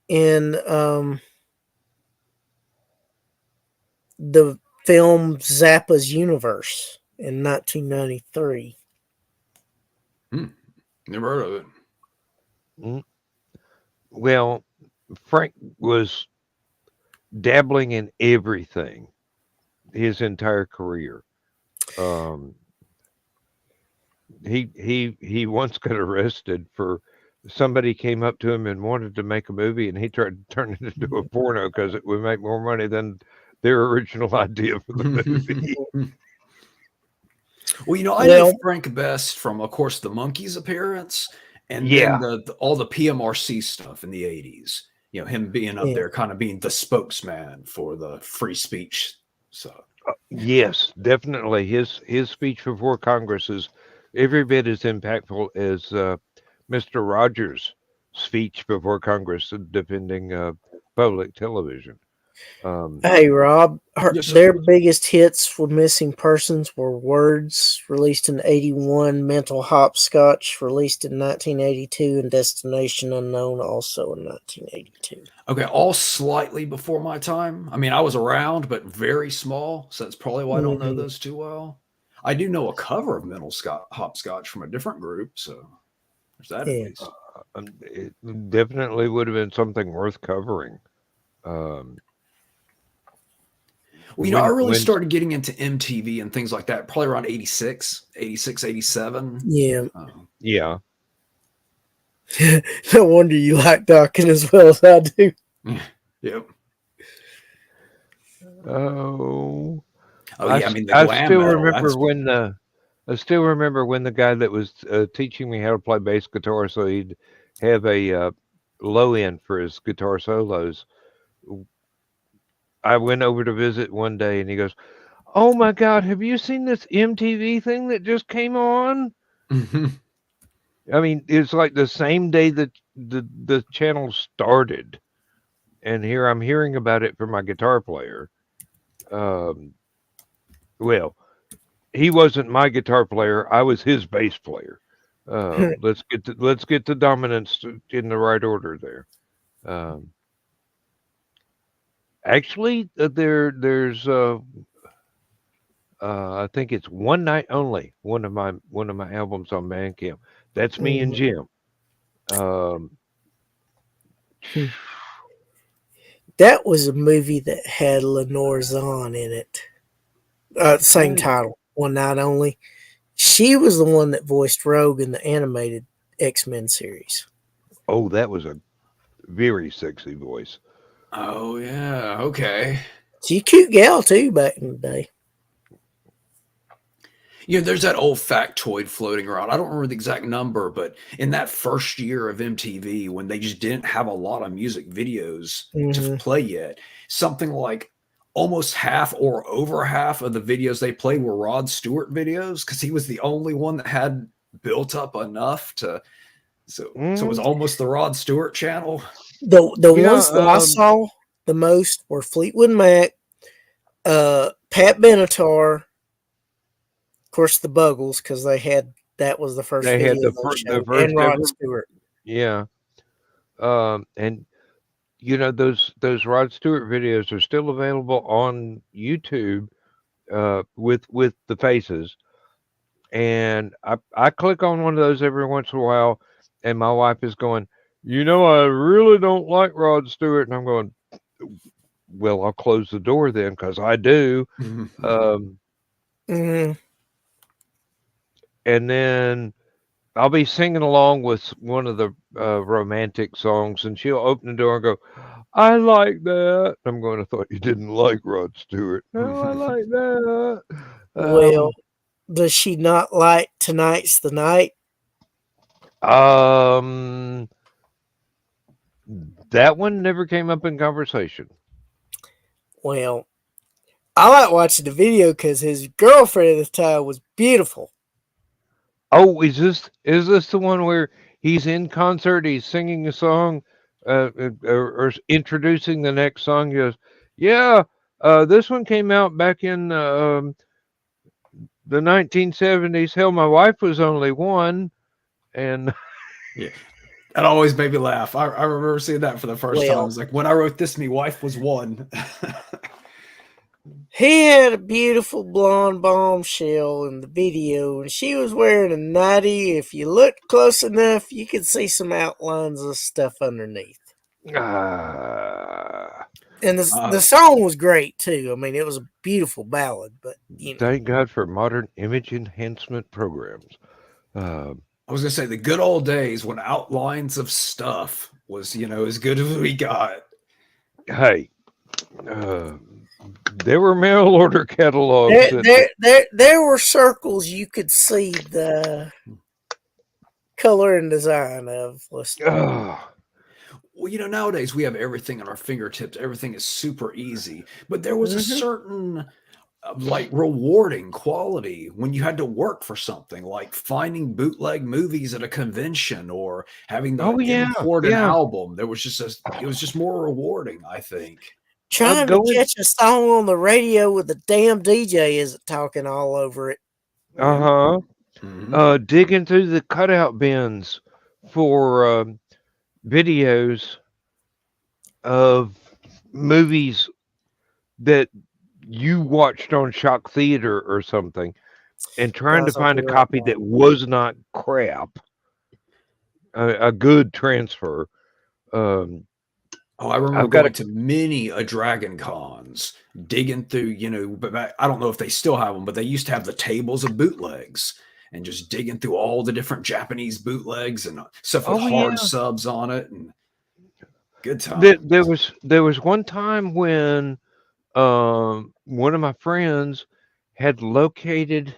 in the film Zappa's Universe in 1993. Never heard of it. Well, Frank was dabbling in everything his entire career. He once got arrested for somebody came up to him and wanted to make a movie, and he tried to turn it into a porno because it would make more money than their original idea for the movie. Well, I know Frank best from, of course, the Monkees appearance, and then all the PMRC stuff in the 80s. Him being up there, kind of being the spokesman for the free speech stuff. Yes, definitely. His speech before Congress is every bit as impactful as Mr. Rogers' speech before Congress defending public television. Hey, Rob, Yes, sir. their biggest hits for Missing Persons were Words, released in 81, Mental Hopscotch, released in 1982, and Destination Unknown, also in 1982. Okay, all slightly before my time. I mean, I was around, but very small, so that's probably why I don't know those too well. I do know a cover of Mental Hopscotch from a different group, so there's that at least. It definitely would have been something worth covering. Well, I really started getting into MTV and things like that probably around 86, 87. Yeah. Yeah. No wonder you like Docking as well as I do. Yep. Oh yeah. I mean, the I glam still metal, remember when the guy that was teaching me how to play bass guitar, so he'd have a low end for his guitar solos. I went over to visit one day, and he goes, "Oh my God, have you seen this MTV thing that just came on?" I mean, it's like the same day that the channel started, and here I'm hearing about it from my guitar player. Well, he wasn't my guitar player. I was his bass player. Let's get the dominance in the right order there. Um, actually, there's I think it's One Night Only. One of my albums on Bandcamp. That's me and Mhm. Jim. Um, That was a movie that had Lenore Zahn in it. Same oh, title, One Night Only. She was the one that voiced Rogue in the animated X-Men series. oh, that was a very sexy voice. Oh yeah, okay. She's a cute gal too back in the day. You know, there's that old factoid floating around. I don't remember the exact number, but in that first year of MTV, when they just didn't have a lot of music videos to Hmm. play yet, something like almost half or over half of the videos they played were Rod Stewart videos because he was the only one that had built up enough to. So it was Mm, almost the Rod Stewart channel. The yeah. ones that I saw the most were Fleetwood Mac, Pat Benatar, of course the Buggles because that was the first They had video the they the showed, and first Rod ever. Stewart. Yeah. And those Rod Stewart videos are still available on YouTube with the faces. And I click on one of those every once in a while, and my wife is going, I really don't like Rod Stewart, and I'm going, well, I'll close the door then because I do. Um, Hmm. and then I'll be singing along with one of the romantic songs, and she'll open the door and go, I like that. I'm going, I thought you didn't like Rod Stewart. No, I like that. Well, does she not like Tonight's the Night? Um, that one never came up in conversation. Well, I like watching the video because his girlfriend at the time was beautiful. Oh, is this the one where he's in concert, he's singing a song, or introducing the next song? He goes, "Yeah, this one came out back in the 1970s. Hell, my wife was only one, and Yeah. That always made me laugh. I remember seeing that for the first time. Well, It's like when I wrote this, my wife was one. he had a beautiful blonde bombshell in the video, and she was wearing a nightie. If you looked close enough, you could see some outlines of stuff underneath. ah, And the song was great too. I mean, it was a beautiful ballad, but thank God for modern image enhancement programs." Um, I was gonna say the good old days when outlines of stuff was, as good as we got. hey, uh, there were mail order catalogs that. there were circles you could see the color and design of. Well, nowadays we have everything at our fingertips. Everything is super easy. But there was a Mhm. certain like rewarding quality when you had to work for something, like finding bootleg movies at a convention or having to Oh yeah, import an yeah. album. It was just more rewarding, I think. Trying to Going. catch a song on the radio with the damn DJ isn't talking all over it. Uh Yeah. huh. Mhm. Digging through the cutout bins for videos of movies that you watched on Shock Theater or something, and trying to Guys, I'll find be a right copy back. that was not crap, a good transfer. Um, Oh, I remember I've got a. going to many a Dragon Cons, digging through, but I don't know if they still have them, but they used to have the tables of bootlegs and just digging through all the different Japanese bootlegs and stuff with Oh hard yeah. subs on it and good There, times. there was one time when one of my friends had located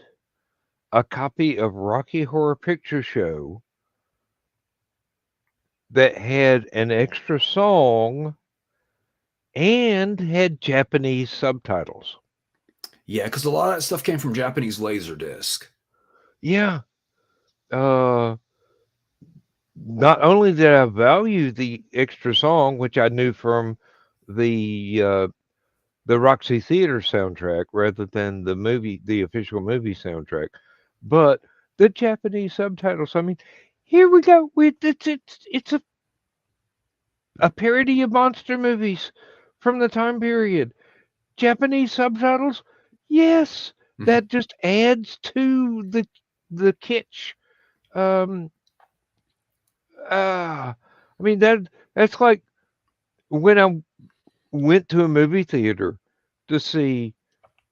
a copy of Rocky Horror Picture Show that had an extra song and had Japanese subtitles. Yeah, because a lot of that stuff came from Japanese Laserdisc. Yeah. Uh, Not only did I value the extra song, which I knew from the the Roxy Theater soundtrack rather than the official movie soundtrack. But the Japanese subtitles, I mean, here we go. It's a parody of monster movies from the time period. Japanese subtitles, yes, that just adds to the kitsch. Um, I mean that's like when I went to a movie theater to see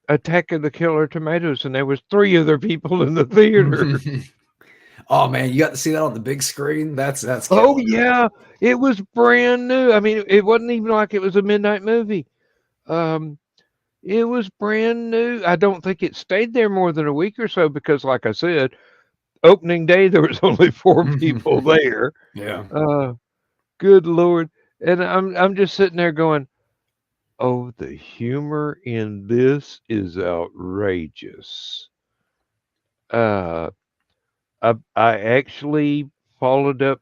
Attack of the Killer Tomatoes, and there was 3 other people in the theater. Oh man, you got to see that on the big screen. That's Oh killer. yeah, it was brand new. I mean, it wasn't even like it was a midnight movie. Um, it was brand new. I don't think it stayed there more than a week or so because, like I said, opening day there was only 4 people there. Yeah. Good Lord, and I'm just sitting there going, "Oh, the humor in this is outrageous." Uh, I actually followed up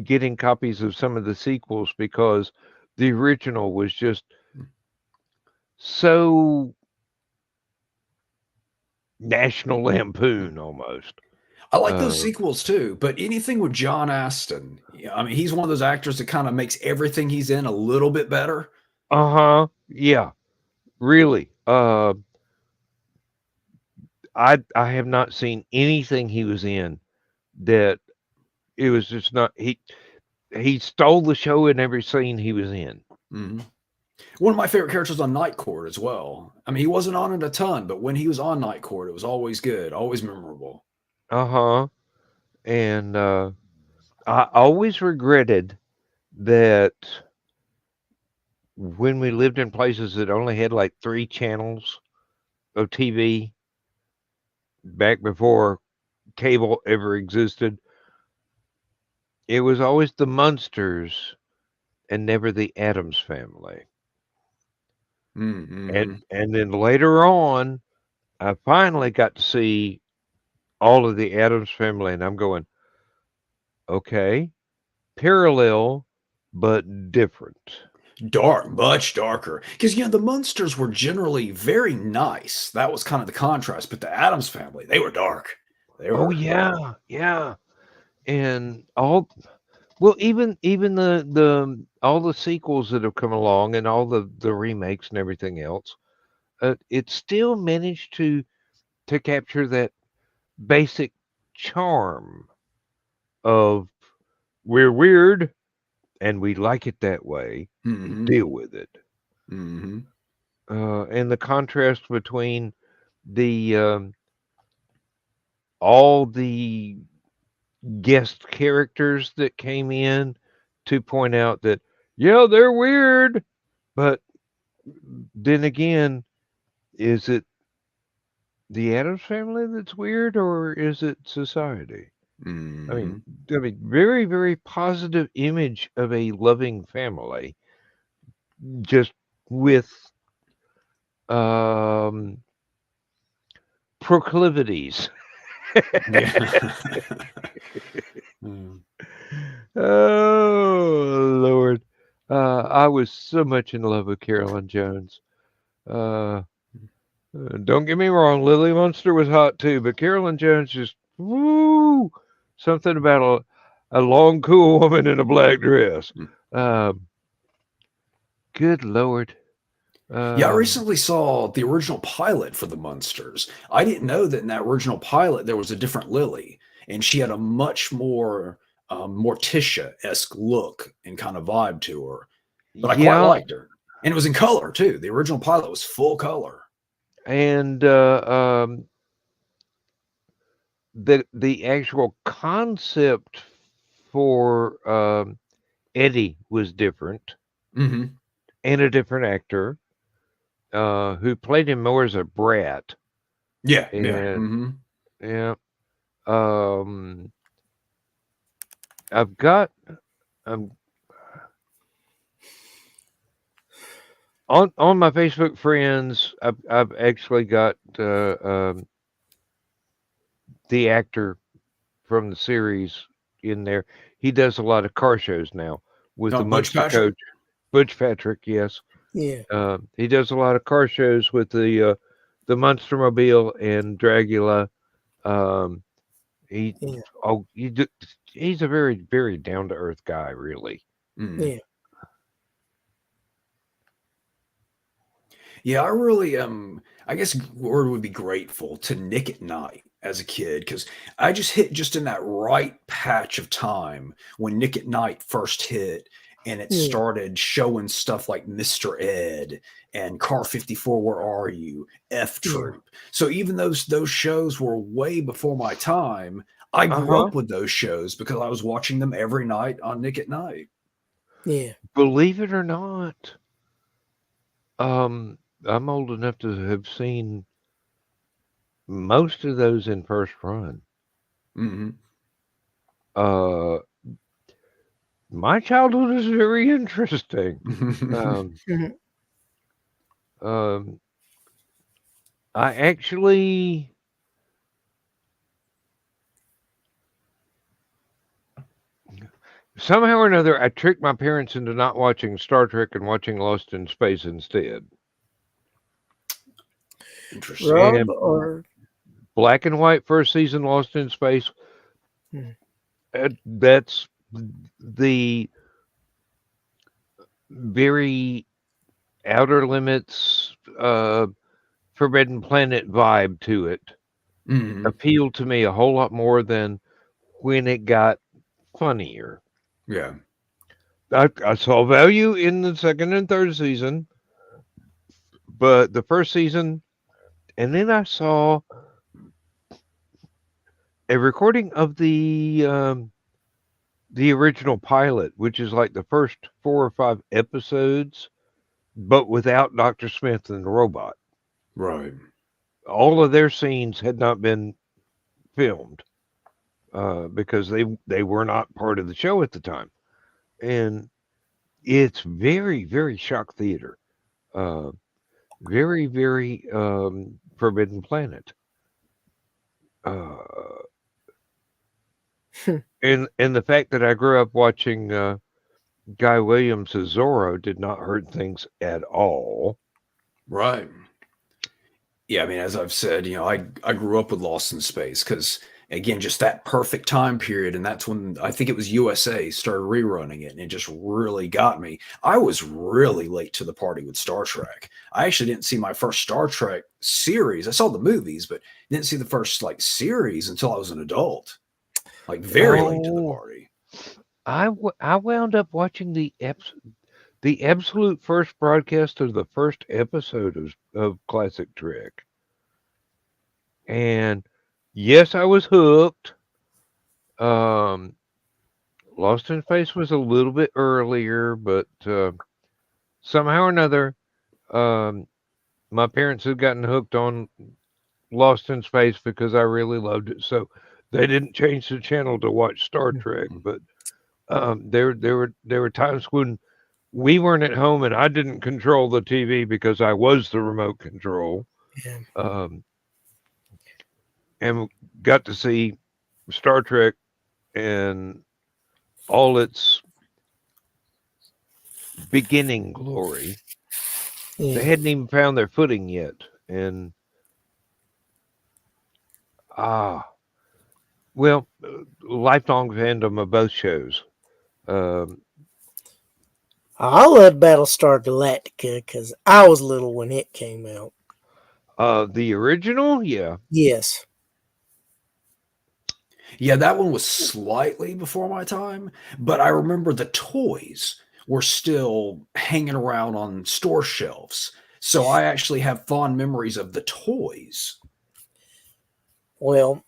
getting copies of some of the sequels because the original was just so National Lampoon almost. I like those sequels too, but anything with John Aston, yeah, I mean, he's one of those actors that kind of makes everything he's in a little bit better. Uh-huh. Yeah, really. I have not seen anything he was in that it was just not he stole the show in every scene he was in. Mhm. One of my favorite characters on Night Court as well. I mean, he wasn't on it a ton, but when he was on Night Court, it was always good, always memorable. Uh-huh. And I always regretted that when we lived in places that only had like 3 channels of TV back before cable ever existed, it was always the Munsters and never the Addams Family. Mm-hmm. And then later on, I finally got to see all of the Addams Family, and I'm going, okay, parallel but different. Dark, much darker. Because, the Munsters were generally very nice. That was kind of the contrast. But the Addams family, they were dark. They Oh were. yeah, yeah, and even all the sequels that have come along and all the remakes and everything else, it still managed to capture that basic charm of we're weird and we like it that way. Mm-hmm. Deal with it. Mm-hmm. And the contrast between the all the guest characters that came in to point out that yeah they're weird, but then again, is it the Addams family that's weird or is it society? I Mm-hmm. mean, very, very positive image of a loving family, just with um, proclivities. Yeah. Mm. Oh Lord, I was so much in love with Carolyn Jones. Don't get me wrong, Lily Munster was hot too, but Carolyn Jones just woo something about a long, cool woman in a black dress. Um, Good Lord. Yeah, I recently saw the original pilot for the Munsters. I didn't know that in that original pilot there was a different Lily, and she had a much more Morticia-esque look and kind of vibe to her. But I quite Yeah, liked her, and it was in color too. The original pilot was full color. and the actual concept for Eddie was different, Mm-hmm. and a different actor who played him more as a brat. Yeah, yeah. And Mm-hmm. yeah, um, I've got um on my Facebook friends. I've actually got the actor from the series in there. He does a lot of car shows now with Oh, the Butch Munster Patrick. coach, Butch Patrick. Yes. Yeah. He does a lot of car shows with the Monstermobile and Dragula. Um, he Yeah. he's a very, very down to earth guy, really. Yeah. Yeah, I really I guess word would be grateful to Nick at Night as a kid because I just hit just in that right patch of time when Nick at Night first hit and it Yeah. started showing stuff like Mr. Ed and Car 54, Where Are You? F Yeah. Troop. So even those shows were way before my time. I grew Uh-huh. up with those shows because I was watching them every night on Nick at Night. Yeah. Believe it or not, I'm old enough to have seen most of those in first run. Hmm. Uh, my childhood is very interesting. Um, Mhm. um, I actually somehow or another I tricked my parents into not watching Star Trek and watching Lost in Space instead. Interesting. Rob And or black and white first season Lost in Space. Hmm. That's the very Outer Limits, Forbidden Planet vibe to it Hmm. appealed to me a whole lot more than when it got funnier. Yeah. I saw value in the second and third season, but the first season, and then I saw a recording of the original pilot, which is like the first 4 or 5 episodes, but without Dr. Smith and the robot. Right. All of their scenes had not been filmed because they were not part of the show at the time, and it's very, very shock theater, uh, very, very Forbidden Planet, uh, and the fact that I grew up watching Guy Williams as Zorro did not hurt things at all. Right. Yeah, I mean, as I've said, I grew up with Lost in Space because again, just that perfect time period, and that's when I think it was USA started rerunning it, and it just really got me. I was really late to the party with Star Trek. I actually didn't see my first Star Trek series. I saw the movies, but didn't see the first like series until I was an adult. Like very late to the Oh, party. I wound up watching the absolute first broadcast of the first episode of Classic Trek. And yes, I was hooked. Um, Lost in Space was a little bit earlier, but somehow or another, um, my parents had gotten hooked on Lost in Space because I really loved it. So they didn't change the channel to watch Star Trek. But there were times when we weren't at home and I didn't control the TV because I was the remote control. Yeah. Um, and got to see Star Trek and all its beginning glory. They Yeah. hadn't even found their footing yet, and ah, well, lifelong fandom of both shows. Um, I loved Battlestar Galactica because I was little when it came out. the original, yeah, Yes. Yeah, that one was slightly before my time, but I remember the toys were still hanging around on store shelves. So I actually have fond memories of the toys. Well,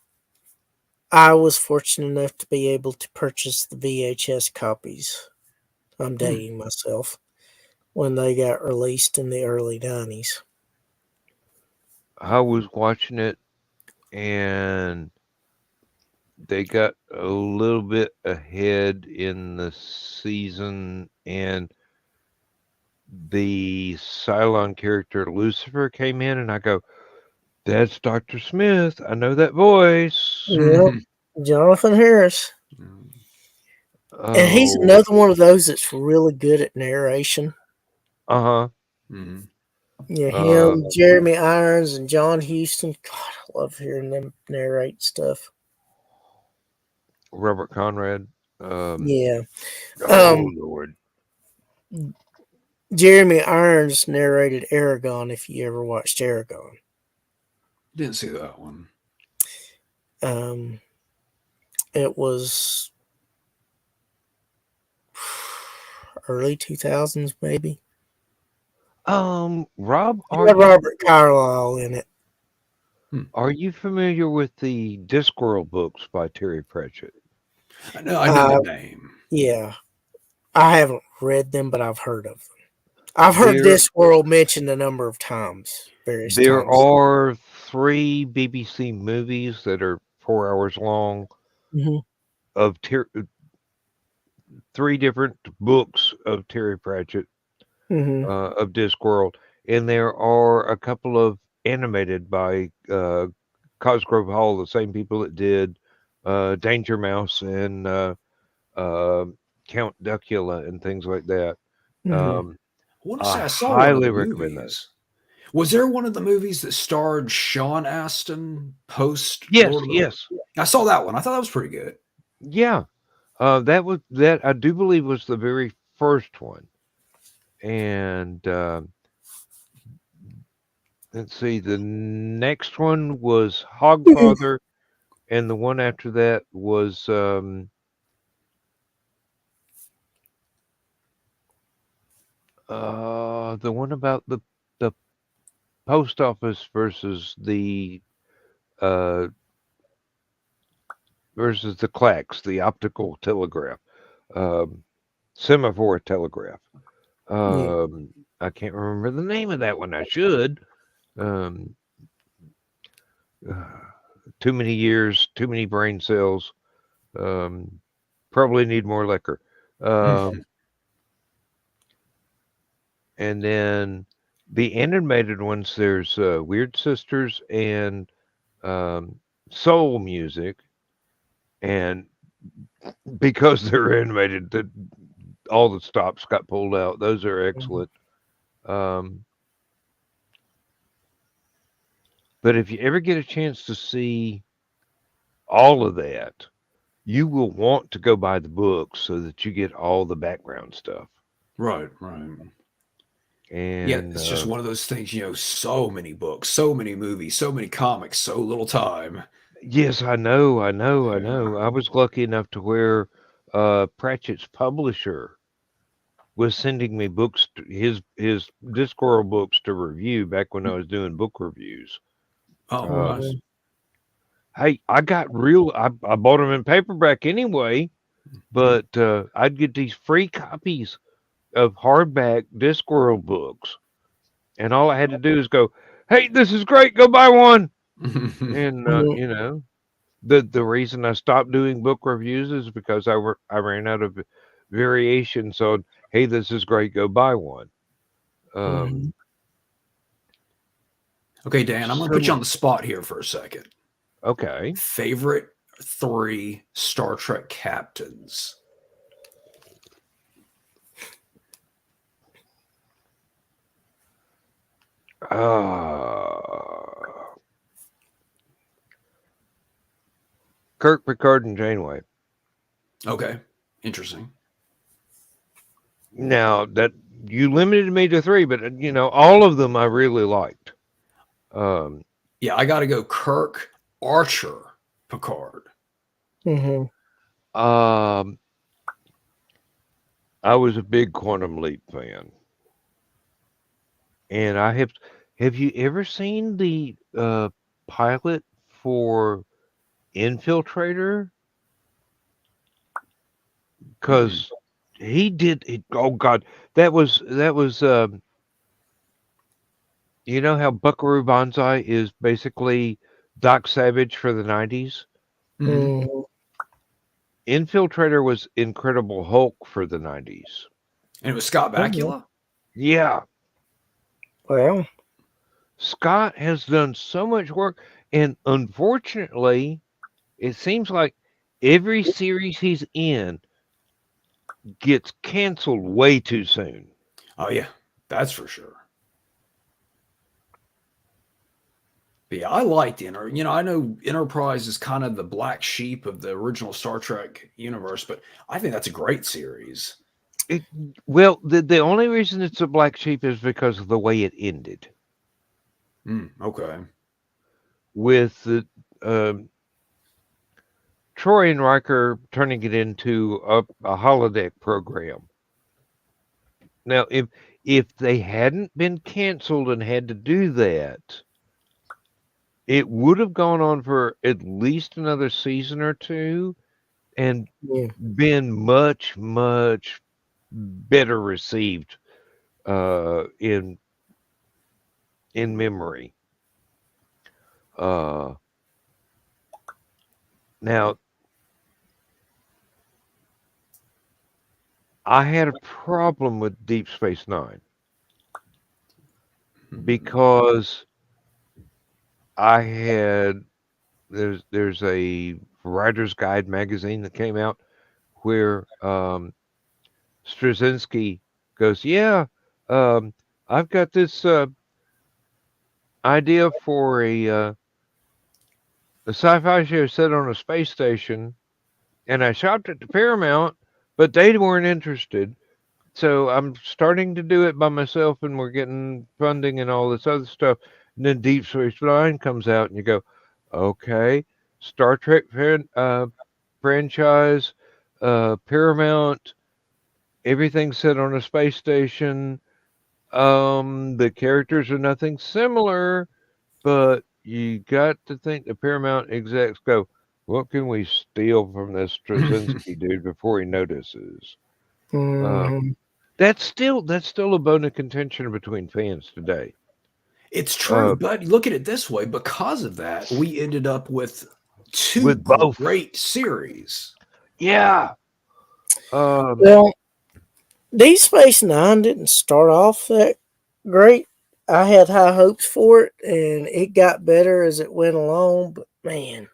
I was fortunate enough to be able to purchase the VHS copies. I'm Hmm. dating myself when they got released in the early 90s. I was watching it, and they got a little bit ahead in the season, and the Cylon character Lucifer came in, and I go, "That's Dr. Smith. I know that voice." Yep. Jonathan Harris. And he's Oh, another one of those that's really good at narration. uh huh. Mhm. Yeah, Uh, him, Jeremy Irons, and John Huston. God, I love hearing them narrate stuff. Robert Conrad. Yeah. Oh Lord. Jeremy Irons narrated Aragon, if you ever watched Aragon. Didn't see that one. It was early 2000s, maybe. Rob, It had Robert Carlyle in it. are you familiar with the Discworld books by Terry Pratchett? I know the name. Yeah. I haven't read them, but I've heard of them. I've heard There- this world mentioned a number of times, various There times. are 3 BBC movies that are 4 hours long Mhm. of 3 different books of Terry Pratchett Mhm. of Discworld, and there are a couple of animated by Cosgrove Hall, the same people that did Danger Mouse and Count Duckula and things like that. Mhm. I want to I say I saw one of highly the recommend movies. those. Was there one of the movies that starred Sean Astin post Yes, Lord of the yes, I saw that one. I thought that was pretty good. yeah. That I do believe was the very first one, and let's see, the next one was Hogfather, and the one after that was the one about the post office uh versus the clacks, the optical telegraph, um, semaphore telegraph. Yeah. I can't remember the name of that one. I should. Um, too many years, too many brain cells. Um, probably need more liquor. And then the animated ones, there's Weird Sisters and Soul Music. And because they're animated, all the stops got pulled out. Those are excellent. But if you ever get a chance to see all of that, you will want to go buy the books so that you get all the background stuff. Right. And Yeah, it's just one of those things, so many books, so many movies, so many comics, so little time. yes, I know. I was lucky enough to where Pratchett's publisher was sending me books, his Discworld books to review back when I was doing book reviews. Oh, Uh, nice. Hey, I bought them in paperback anyway, but I'd get these free copies of hardback Discworld books, and all I had to do is go, "Hey, this is great. Go buy one." And the reason I stopped doing book reviews is because I ran out of variations on, "Hey, this is great. Go buy one." Okay, Dan, I'm going to put you on the spot here for a second. Okay. Favorite 3 Star Trek captains? Kirk, Picard, and Janeway. Okay, interesting. Now that you limited me to 3, but all of them I really liked. Yeah, I got to go Kirk, Archer, Picard. Mm-hmm. I was a big Quantum Leap fan, and have you ever seen the pilot for Infiltrator? Because he did it. Oh God, that was you know how Buckaroo Banzai is basically Doc Savage for the 90s? Mm-hmm. Infiltrator was Incredible Hulk for the 90s. And it was Scott Bakula? Yeah. Well, Scott has done so much work, and unfortunately, it seems like every series he's in gets canceled way too soon. Oh, yeah, that's for sure. But yeah, I liked I know Enterprise is kind of the black sheep of the original Star Trek universe, but I think that's a great series. Well, the only reason it's a black sheep is because of the way it ended. Okay. With the Troy and Riker turning it into a holodeck program. Now, if they hadn't been canceled and had to do that, it would have gone on for at least another season or two and been much, much better received in memory. Now, I had a problem with Deep Space Nine because there's a Writer's Guide magazine that came out where Straczynski goes, yeah, I've got this idea for a sci-fi show set on a space station, and I shopped it to Paramount, but they weren't interested. So I'm starting to do it by myself, and we're getting funding and all this other stuff. And then Deep Space Nine comes out, and you go, okay, Star Trek franchise, Paramount, everything's set on a space station. The characters are nothing similar, but you got to think the Paramount execs go, what can we steal from this Straczynski dude before he notices? That's still a bone of contention between fans today. It's true, but look at it this way: because of that, we ended up with two great series. Yeah. Well, Deep Space Nine didn't start off that great. I had high hopes for it, and it got better as it went along. But man,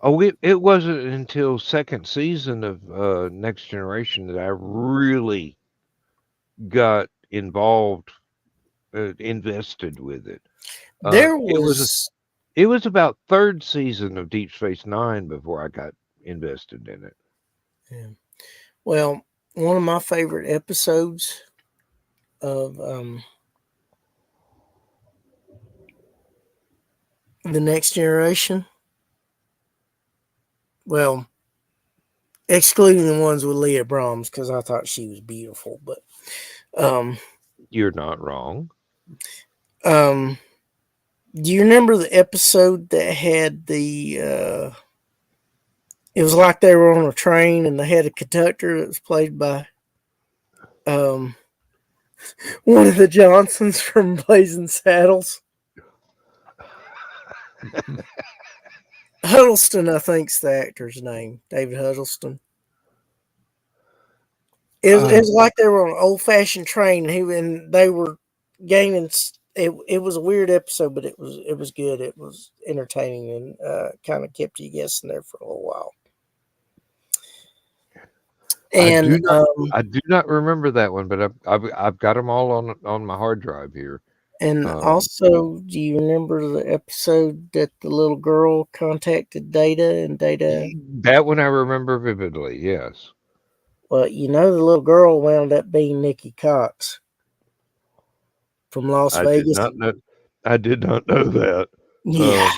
it wasn't until second season of Next Generation that I really got involved, invested with it. It was about third season of Deep Space Nine before I got invested in it. Yeah. Well, one of my favorite episodes of The Next Generation, well, excluding the ones with Leah Brahms, because I thought she was beautiful, but you're not wrong. Do you remember the episode that had the it was like they were on a train and they had a conductor that was played by one of the Johnsons from Blazing Saddles? Huddleston, I think's the actor's name. David Huddleston. It was like they were on an old-fashioned train, and they were gaining. It was a weird episode, but it was good. It was entertaining and kind of kept you guessing there for a little while. And I do not remember that one, but I've got them all on my hard drive here. And also, do you remember the episode that the little girl contacted Data and Data? That one I remember vividly. Yes. Well, the little girl wound up being Nikki Cox from Las Vegas. I did not know that. Yeah.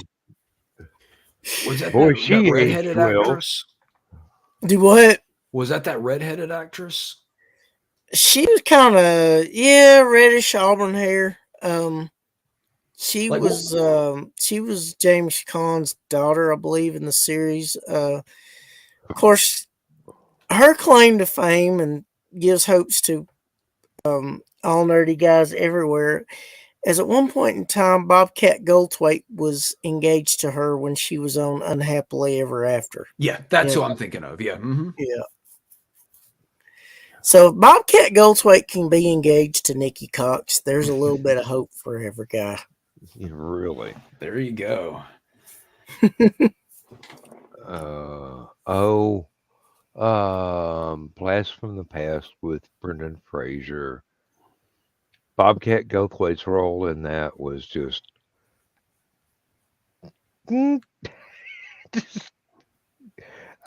Was that boy? that redheaded actress? Do what? Was that redheaded actress? She was kind of reddish auburn hair. She was James Caan's daughter, I believe, in the series. Of course, her claim to fame and gives hopes to all nerdy guys everywhere, as at one point in time, Bobcat Goldthwait was engaged to her when she was on Unhappily Ever After. Yeah, that's who I'm thinking of. Yeah. Mm-hmm. Yeah. So Bobcat Goldthwait can be engaged to Nikki Cox. There's a little bit of hope for every guy. Yeah, really? There you go. Blast from the Past with Brendan Fraser. Bobcat Goldthwait's role in that was just Mm,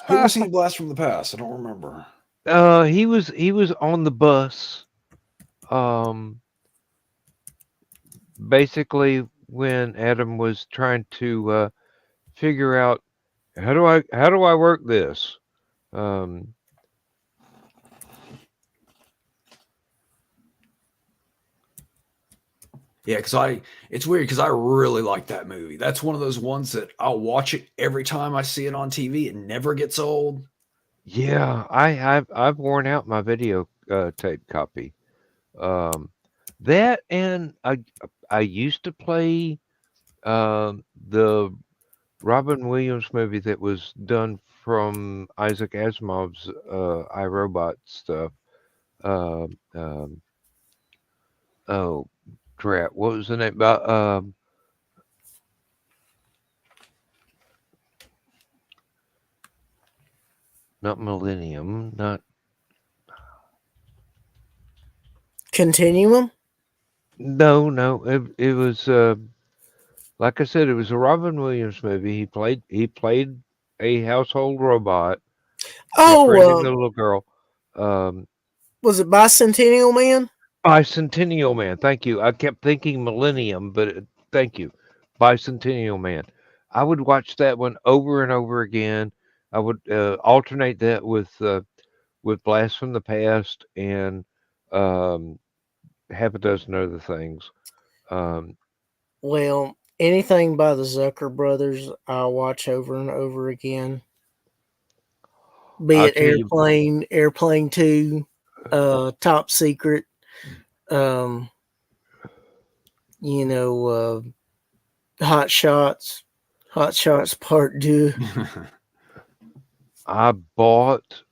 Who was he in Blast from the Past? I don't remember. he was on the bus. Um, basically when Adam was trying to figure out how do I work this. Um, Yeah, because it's weird because I really like that movie. That's one of those ones that I'll watch it every time I see it on TV. It never gets old. yeah, I've worn out my video tape copy. Um, that and I used to play the Robin Williams movie that was done from Isaac Asimov's iRobot stuff. Um, um, oh crap, what was the name? Not Millennium, not Continuum? no. It was like I said, it was a Robin Williams movie. He played a household robot befriending Oh, the little girl. Um, was it Bicentennial Man? Bicentennial Man. Thank you. I kept thinking Millennium, but thank you, Bicentennial Man. I would watch that one over and over again. I would alternate that with Blast from the Past and um, half a dozen other things. Um, Well, anything by the Zucker brothers, I'll watch over and over again. Be I'll it tell you, Airplane 2, Top Secret, um, you know, Hot Shots, Hot Shots Part 2. I bought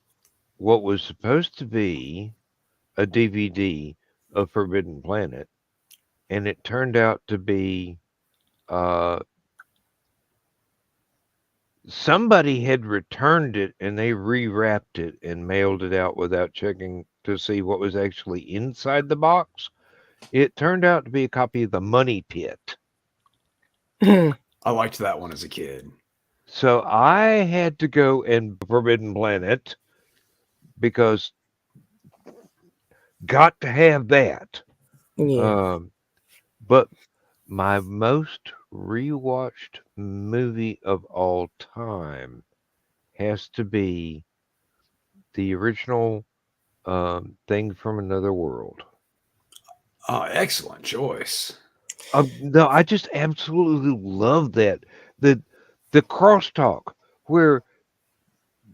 what was supposed to be a DVD of Forbidden Planet, and it turned out to be uh, somebody had returned it and they rewrapped it and mailed it out without checking to see what was actually inside the box. It turned out to be a copy of The Money Pit. I liked that one as a kid. So I had to go and Forbidden Planet because got to have that. Yeah. But my most rewatched movie of all time has to be the original Thing from Another World. Excellent choice. No, I just absolutely love that. The crosstalk where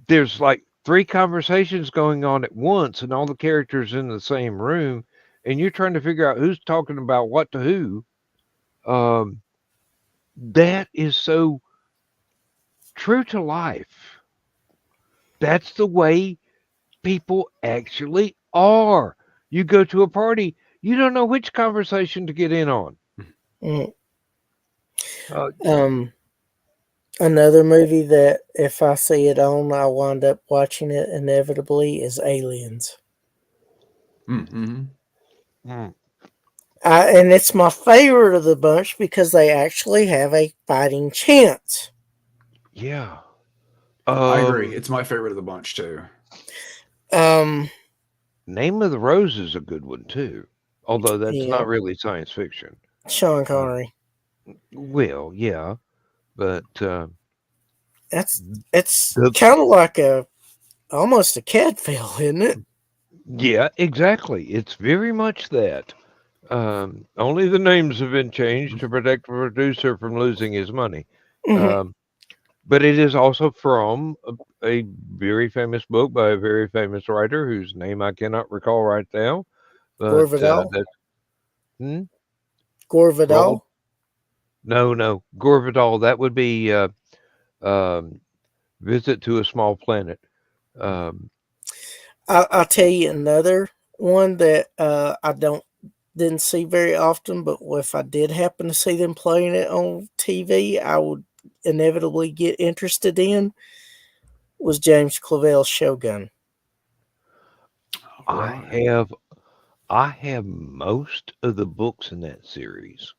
there's like three conversations going on at once and all the characters in the same room and you're trying to figure out who's talking about what to who. That is so true to life. That's the way people actually are. You go to a party, you don't know which conversation to get in on. Mm. Another movie that if I see it on, I wind up watching it inevitably is Aliens. Mm-hmm. And it's my favorite of the bunch because they actually have a fighting chance. Yeah. I agree. It's my favorite of the bunch too. Name of the Rose is a good one too, although that's not Yeah. really science fiction. Sean Connery. Well, yeah, but It's kind of like almost a Cadfael, isn't it? yeah, exactly. It's very much that. Only the names have been changed to protect the producer from losing his money. Mhm. But it is also from a very famous book by a very famous writer whose name I cannot recall right now. But Gore Vidal. Gore Gore Vidal. No, Gore Vidal. That would be Visit to a Small Planet. I'll tell you another one that I didn't see very often, but if I did happen to see them playing it on TV, I would inevitably get interested in was James Clavell's Shogun. Right. I have most of the books in that series.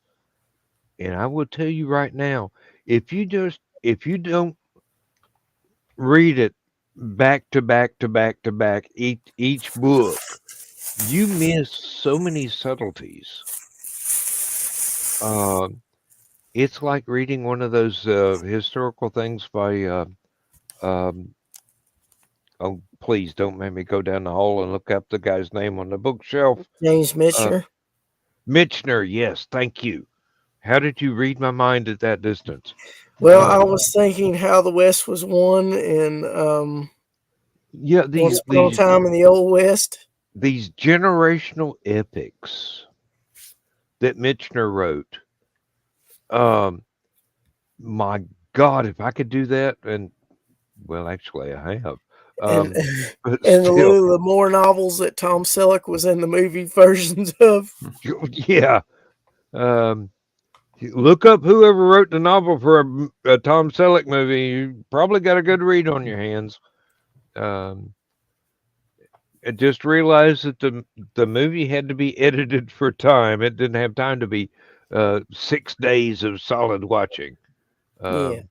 And I will tell you right now, if you don't read it back to back to back to back each book, you miss so many subtleties. It's like reading one of those historical things by um, oh, please don't make me go down the hall and look up the guy's name on the bookshelf. James Michener. Mitchner, yes, thank you. How did you read my mind at that distance? Well, I was thinking How the West Was Won and Yeah, Once Upon a Time in the Old West. These generational epics that Mitchner wrote. My God, if I could do that, and well, actually, I have. And But and the still, Lou L'Amour novels that Tom Selleck was in the movie versions of. yeah. Look up whoever wrote the novel for a Tom Selleck movie. You probably got a good read on your hands. I just realized that the movie had to be edited for time. It didn't have time to be 6 days of solid watching. Yeah.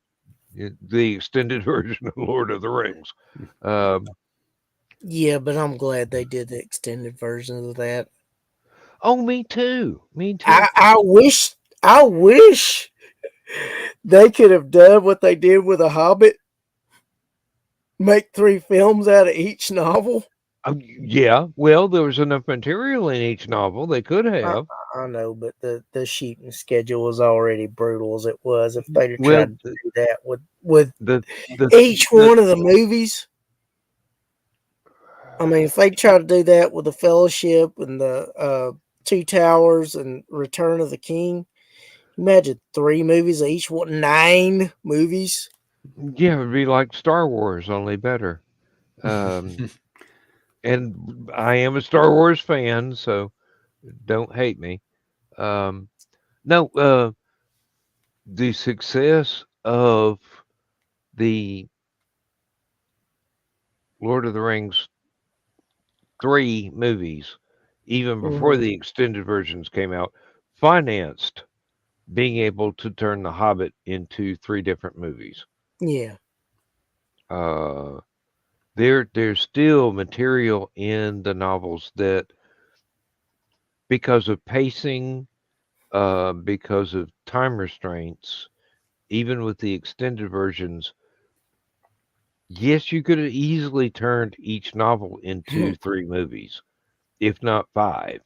The extended version of Lord of the Rings. Yeah, but I'm glad they did the extended version of that. Oh, me too. Me too. I wish they could have done what they did with The Hobbit. Make 3 films out of each novel. Yeah, well, there was enough material in each novel. They could have. I know, but the shooting schedule was already brutal as it was. If they'd have Well, tried to do that with the each one of the movies, I mean, if they try to do that with the Fellowship and the Two Towers and Return of the King, imagine 3 movies each. What 9 movies? Yeah, it would be like Star Wars, only better. And I am a Star Wars fan, so don't hate me. No, the success of the Lord of the Rings 3 movies, even before the extended versions came out, financed being able to turn The Hobbit into 3 different movies. Yeah. There's still material in the novels that, because of pacing, because of time restraints, even with the extended versions, yes, you could have easily turned each novel into 3 movies, if not 5.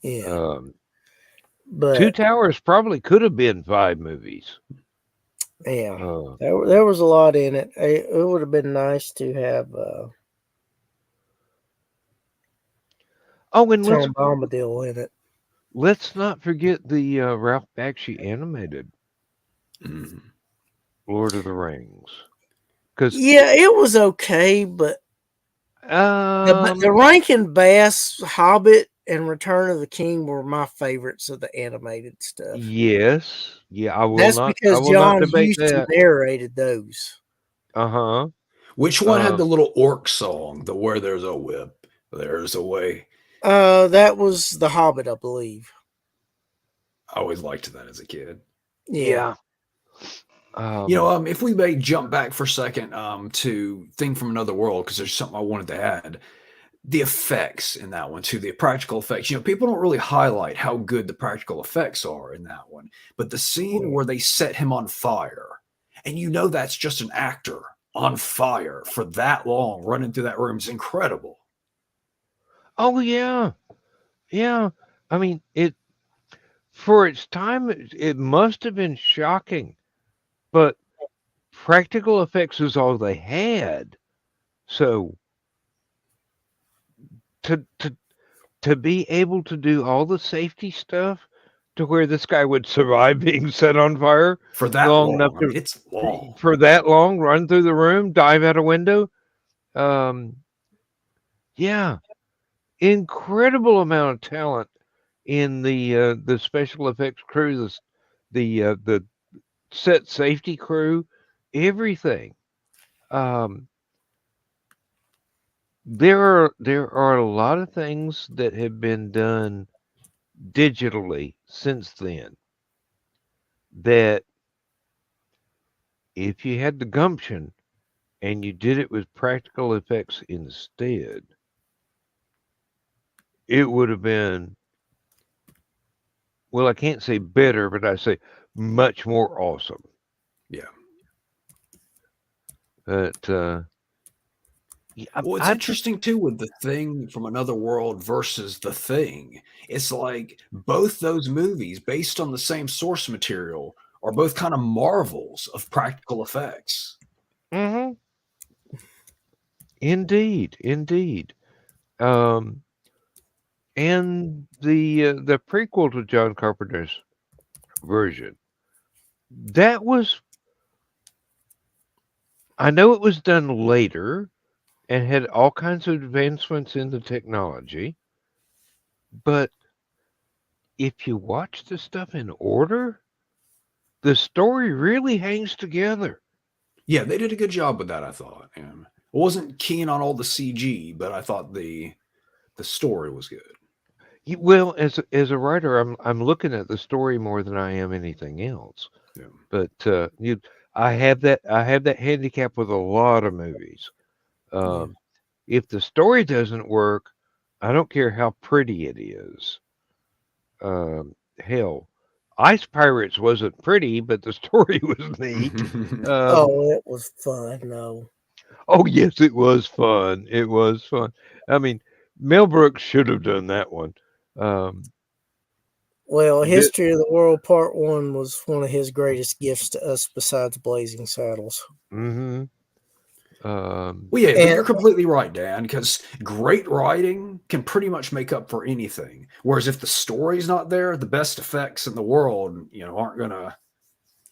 Yeah. Two But Towers probably could have been 5 movies. yeah, there was a lot in it. It would have been nice to have and Tom Bombadil in it. let's not forget the Ralph Bakshi animated Lord of the Rings. Yeah, it was okay, but the Rankin Bass, Hobbit, and Return of the King were my favorites of the animated stuff. Yes, yeah, I will That's not. I because will not John debate Huston that. narrated those. Which one had the little orc song? The Where There's a Whip, There's a Way. That was The Hobbit, I believe. I always liked that as a kid. Yeah. If we may jump back for a second to Thing from Another World, because there's something I wanted to add. The effects in that one too, the practical effects. People don't really highlight how good the practical effects are in that one. But the scene where they set him on fire, and that's just an actor on fire for that long running through that room is incredible. Oh yeah. Yeah. I mean, for its time, it must have been shocking, but practical effects is all they had. So to be able to do all the safety stuff to where this guy would survive being set on fire for that long enough it's long. For that long, run through the room, dive out a window. Yeah. Incredible amount of talent in the special effects crew, the set safety crew, everything. There are a lot of things that have been done digitally since then that if you had the gumption and you did it with practical effects instead, it would have been, well, I can't say better, but I say much more awesome. Yeah. But Well, it's interesting too with The Thing from Another World versus The Thing. It's like both those movies, based on the same source material, are both kind of marvels of practical effects. Mm-hmm. Indeed, indeed. And the prequel to John Carpenter's version, that was, I know it was done later and had all kinds of advancements in the technology, but if you watch the stuff in order, the story really hangs together. Yeah, they did a good job with that, I thought. I wasn't keen on all the CG, but I thought the story was good. Well, as a writer, I'm looking at the story more than I am anything else. Yeah. But I have that handicap with a lot of movies. If the story doesn't work, I don't care how pretty it is. Hell, Ice Pirates wasn't pretty, but the story was neat. Oh, it was fun. No. Oh yes, it was fun. It was fun. I mean, Mel Brooks should have done that one. Well, History of the World Part 1 was one of his greatest gifts to us besides Blazing Saddles. Mm-hmm. Well, yeah, but you're completely right, Dan, because great writing can pretty much make up for anything. Whereas if the story's not there, the best effects in the world, aren't gonna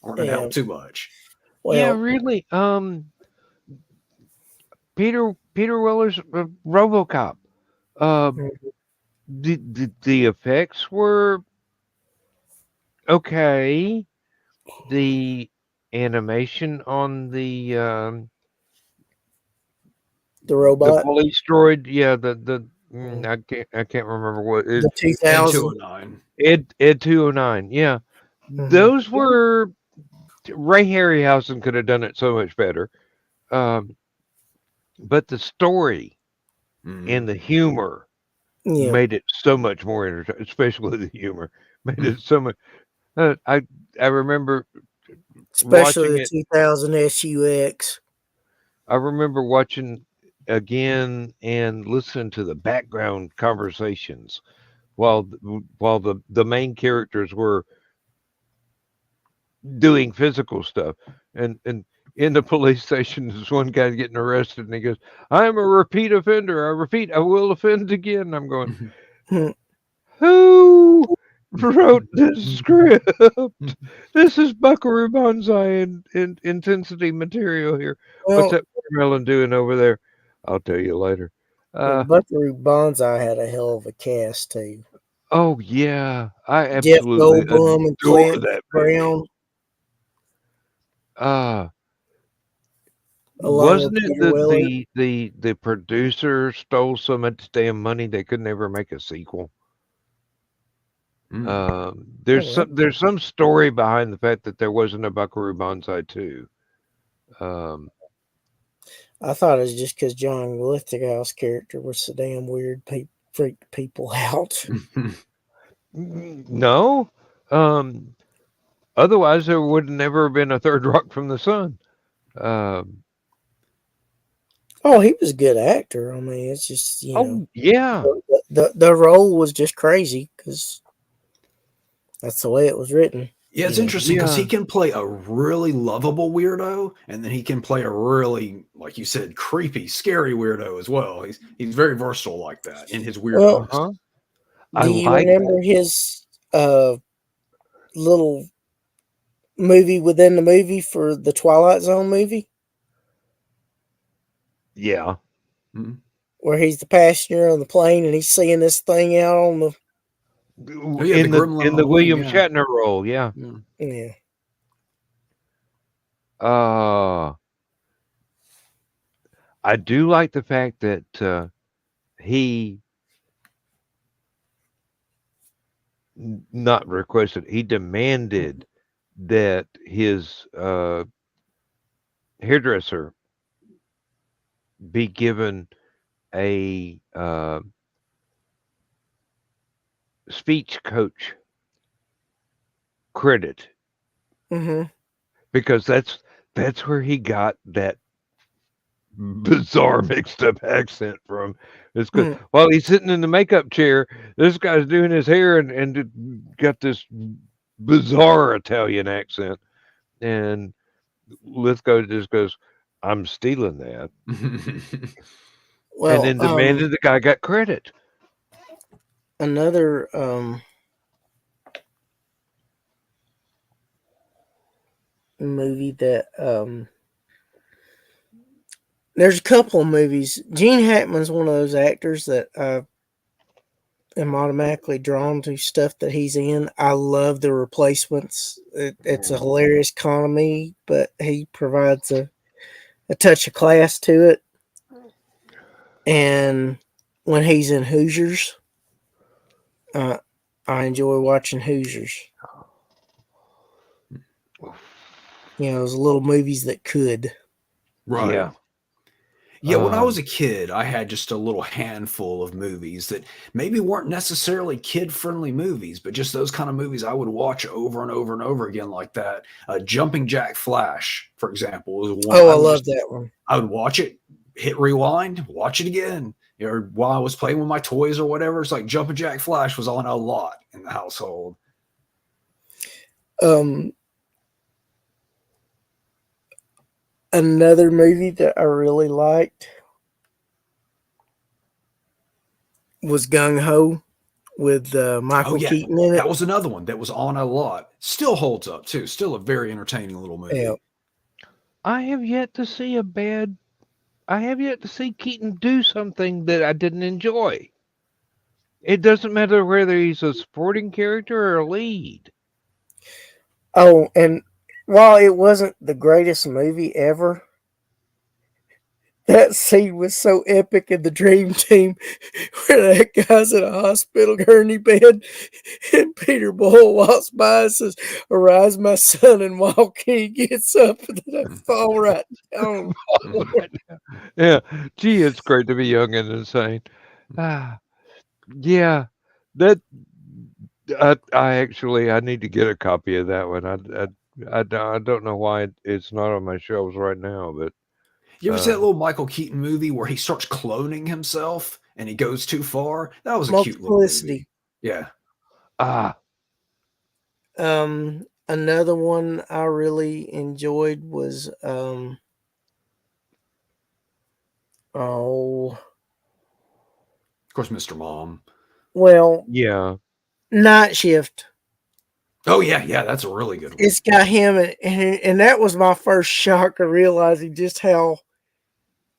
help too much. Well, yeah, really. Peter Weller's RoboCop. The effects were okay. The animation on the robot, the police droid, yeah, I can't remember what it, the 2000 Ed 209, yeah, those were Ray Harryhausen could have done it so much better, but the story and the humor made it so much more entertaining, especially the humor made it so much. I remember especially watching the 2000 SUX. I remember watching again and listening to the background conversations while the main characters were doing physical stuff, and in the police station there's one guy getting arrested and he goes, "I'm a repeat offender. I repeat, I will offend again." And I'm going, who wrote this script? This is Buckaroo Banzai in intensity material here. Well, what's that watermelon doing over there? I'll tell you later. Buckaroo Banzai had a hell of a cast too. Oh yeah, I Jeff absolutely Goldblum and adore Clint that Brown. Wasn't it that the producer stole so much damn money they could never make a sequel? There's some story behind the fact that there wasn't a Buckaroo Banzai 2. I thought it was just because John Lithgow's character was so damn weird, freaked people out. No, otherwise there would never have been a third Rock from the Sun. Oh, he was a good actor. I mean, it's just yeah, the role was just crazy because that's the way it was written. Yeah, it's interesting because he can play a really lovable weirdo, and then he can play a really, like you said, creepy, scary weirdo as well. He's very versatile like that in his weirdo. Well, do you remember his little movie within the movie for the Twilight Zone movie? Yeah. Where he's the passenger on the plane and he's seeing this thing out on the in the William Shatner role, yeah. I do like the fact that he not requested, he demanded that his hairdresser be given a speech coach credit Hmm. because that's where he got that bizarre mixed up accent from. It's because Mm. while he's sitting in the makeup chair, this guy's doing his hair got this bizarre Italian accent, and Lithgow just goes, "I'm stealing that," and Well, then demanded the guy got credit. another movie that there's a couple of movies. Gene Hackman's one of those actors that I am automatically drawn to stuff that he's in. I love The Replacements. It's a hilarious comedy, but he provides a touch of class to it. And when he's in Hoosiers, I enjoy watching Hoosiers. You know, those little movies that could. Right. Yeah. Yeah, when I was a kid, I had just a little handful of movies that maybe weren't necessarily kid-friendly movies, but just those kind of movies I would watch over and over and over again like that. Jumping Jack Flash, for example, was one Oh, I love that one. I would watch it, hit rewind, watch it again. Or while I was playing with my toys or whatever, it's like Jumping Jack Flash was on a lot in the household. Another movie that I really liked was Gung Ho with Michael Keaton in it. That was another one that was on a lot. Still holds up too. Still a very entertaining little movie. Yeah. I have yet to see Keaton do something that I didn't enjoy. It doesn't matter whether he's a supporting character or a lead. Oh, and while it wasn't the greatest movie ever, that scene was so epic in the Dream Team where that guy's in a hospital gurney bed and Peter Boyle walks by and says, "Arise, my son," and walk. He gets up and then I fall right down. Yeah. Gee, it's great to be young and insane. Yeah. That I need to get a copy of that one. I don't know why it's not on my shelves right now, but you ever see that little Michael Keaton movie where he starts cloning himself and he goes too far? That was a cute little movie. Yeah. Another one I really enjoyed was of course, Mr. Mom. Well, yeah. Night Shift. Oh yeah, that's a really good one. It's got him, and that was my first shock of realizing just how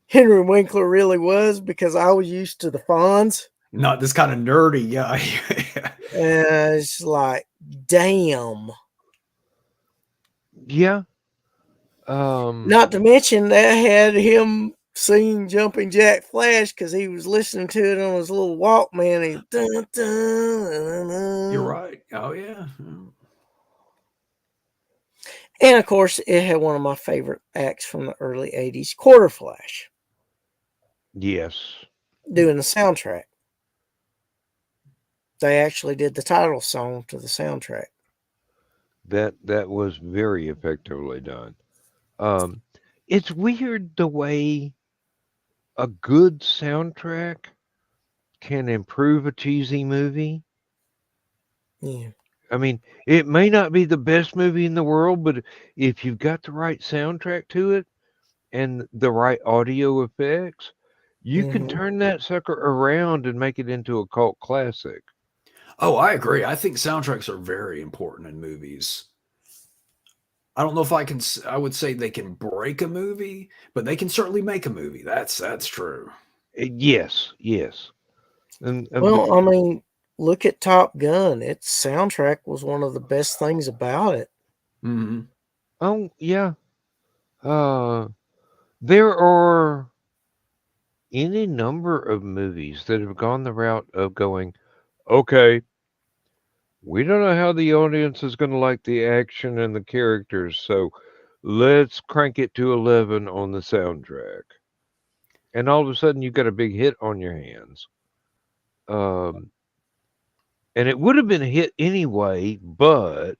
Henry Winkler really was, because I was used to the Fonz. Not this kind of nerdy guy. It's like, damn. Yeah. Not to mention that had him singing Jumping Jack Flash because he was listening to it on his little Walkman. And dun, dun, dun, dun. You're right. Oh yeah. And of course, it had one of my favorite acts from the early 80s, Quarter Flash. Yes. Doing the soundtrack. They actually did the title song to the soundtrack. That was very effectively done. It's weird the way a good soundtrack can improve a cheesy movie. Yeah. I mean, it may not be the best movie in the world, but if you've got the right soundtrack to it and the right audio effects, you can turn that sucker around and make it into a cult classic. Oh, I agree. I think soundtracks are very important in movies. I don't know if I would say they can break a movie, but they can certainly make a movie. That's true. Yes. Well, I mean, look at Top Gun. Its soundtrack was one of the best things about it. Mm-hmm. Oh, yeah. There are any number of movies that have gone the route of going, okay, we don't know how the audience is going to like the action and the characters, so let's crank it to 11 on the soundtrack. And all of a sudden, you got a big hit on your hands. And it would have been a hit anyway, but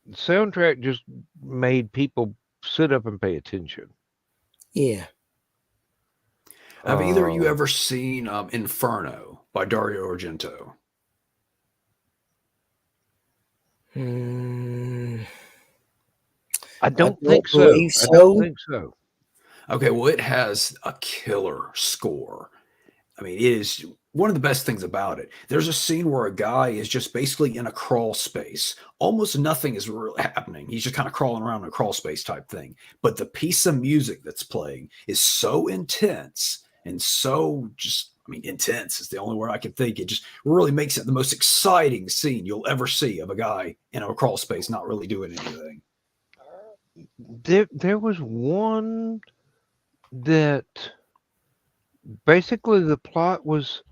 the soundtrack just made people sit up and pay attention. Yeah. Have either of you ever seen Inferno by Dario Argento? I don't think so. believe I don't so. think so. Okay, well, it has a killer score. I mean, it is one of the best things about it. There's a scene where a guy is just basically in a crawl space. Almost nothing is really happening. He's just kind of crawling around in a crawl space type thing. But the piece of music that's playing is so intense and so just, I mean, intense is the only word I can think. It just really makes it the most exciting scene you'll ever see of a guy in a crawl space not really doing anything. There was one that basically the plot was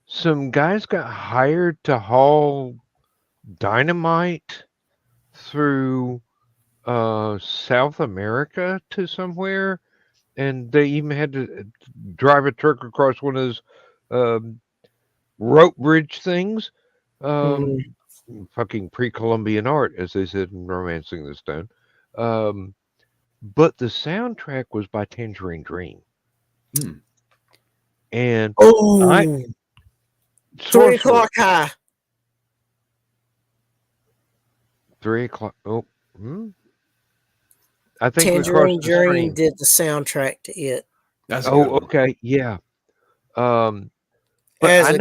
some guys got hired to haul dynamite through South America to somewhere, and they even had to drive a truck across one of those rope bridge things. Fucking pre-Columbian art, as they said in Romancing the Stone. But the soundtrack was by Tangerine Dream. And 3 o'clock high. 3 o'clock. Oh, I think Tangerine Dream did the soundtrack to it. That's okay, yeah. But I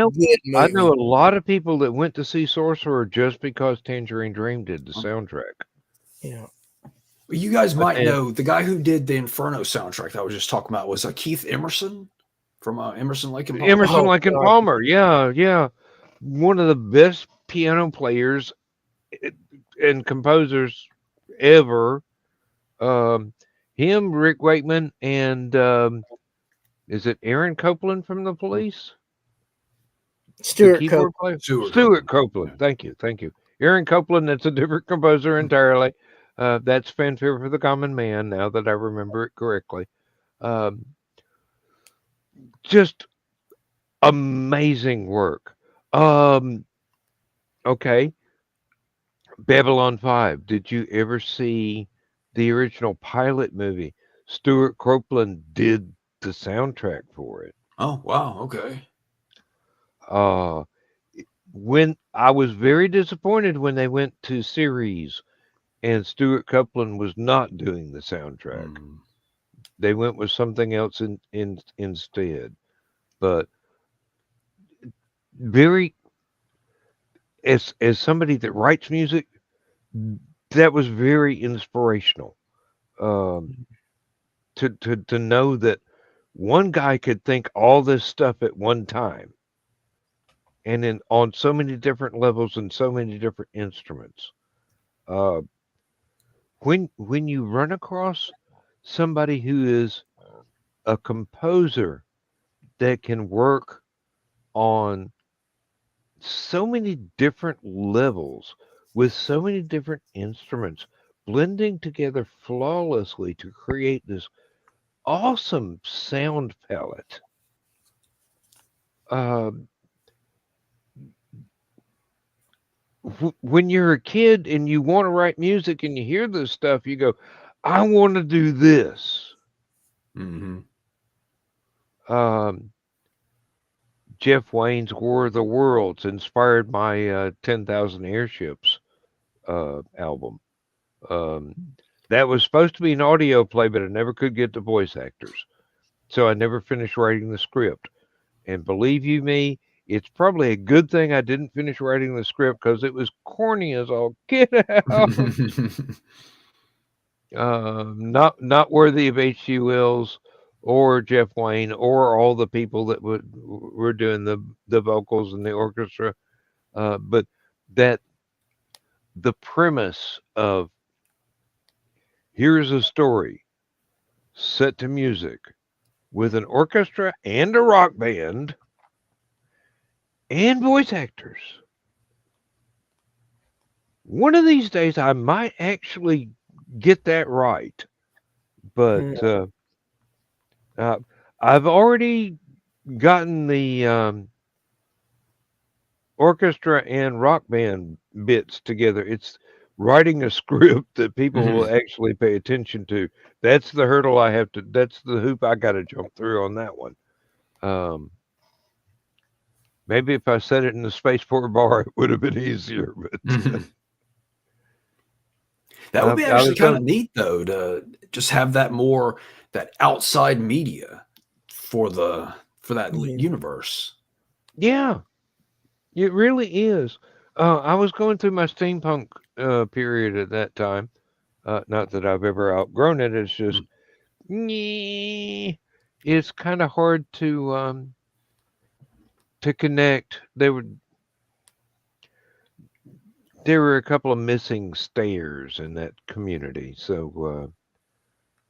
know a lot of people that went to see Sorcerer just because Tangerine Dream did the soundtrack. Yeah. You guys might know the guy who did the Inferno soundtrack that I was just talking about was Keith Emerson from Emerson, Lake and Palmer. Emerson, Lake and Palmer. Yeah. One of the best piano players and composers ever. Him, Rick Wakeman, and is it Aaron Copland from The Police? Stuart Copeland. Thank you. Aaron Copland, that's a different composer entirely. That's Fanfare for the Common Man, now that I remember it correctly. Just amazing work. Okay. Babylon 5. Did you ever see the original pilot movie? Stuart Copeland did the soundtrack for it. Oh, wow. Okay. When I was very disappointed when they went to series and Stuart Copeland was not doing the soundtrack. They went with something else instead. But very, as somebody that writes music, that was very inspirational. To know that one guy could think all this stuff at one time, and on so many different levels and so many different instruments. When you run across somebody who is a composer that can work on so many different levels with so many different instruments blending together flawlessly to create this awesome sound palette. When you're a kid and you want to write music and you hear this stuff, you go, I want to do this. Jeff Wayne's War of the Worlds inspired my 10,000 Airships album. That was supposed to be an audio play, but I never could get the voice actors. So I never finished writing the script. And believe you me, it's probably a good thing I didn't finish writing the script because it was corny as all get out. Not worthy of H.G. Wells or Jeff Wayne or all the people that were doing the vocals and the orchestra. But that the premise of here's a story set to music with an orchestra and a rock band and voice actors. One of these days, I might actually get that right. But I've already gotten the orchestra and rock band bits together. It's writing a script that people will actually pay attention to. That's the hurdle I have to. That's the hoop I got to jump through on that one. Maybe if I said it in the spaceport bar, it would have been easier. But that would be I actually was kind of going. neat, though, to just have that more that outside media for that universe. Yeah, it really is. I was going through my steampunk period at that time. Not that I've ever outgrown it. It's just, it's kind of hard to connect. There were a couple of missing stairs in that community, so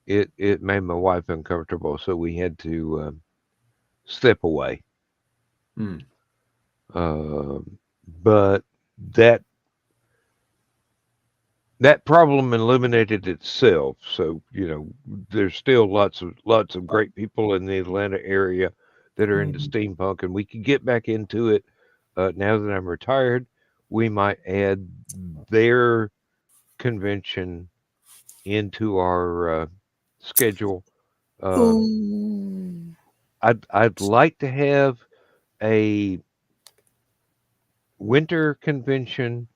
it made my wife uncomfortable. So we had to step away. But that problem eliminated itself. So there's still lots of great people in the Atlanta area that are into steampunk, and we could get back into it. Now that I'm retired, we might add their convention into our schedule. I'd like to have a winter convention,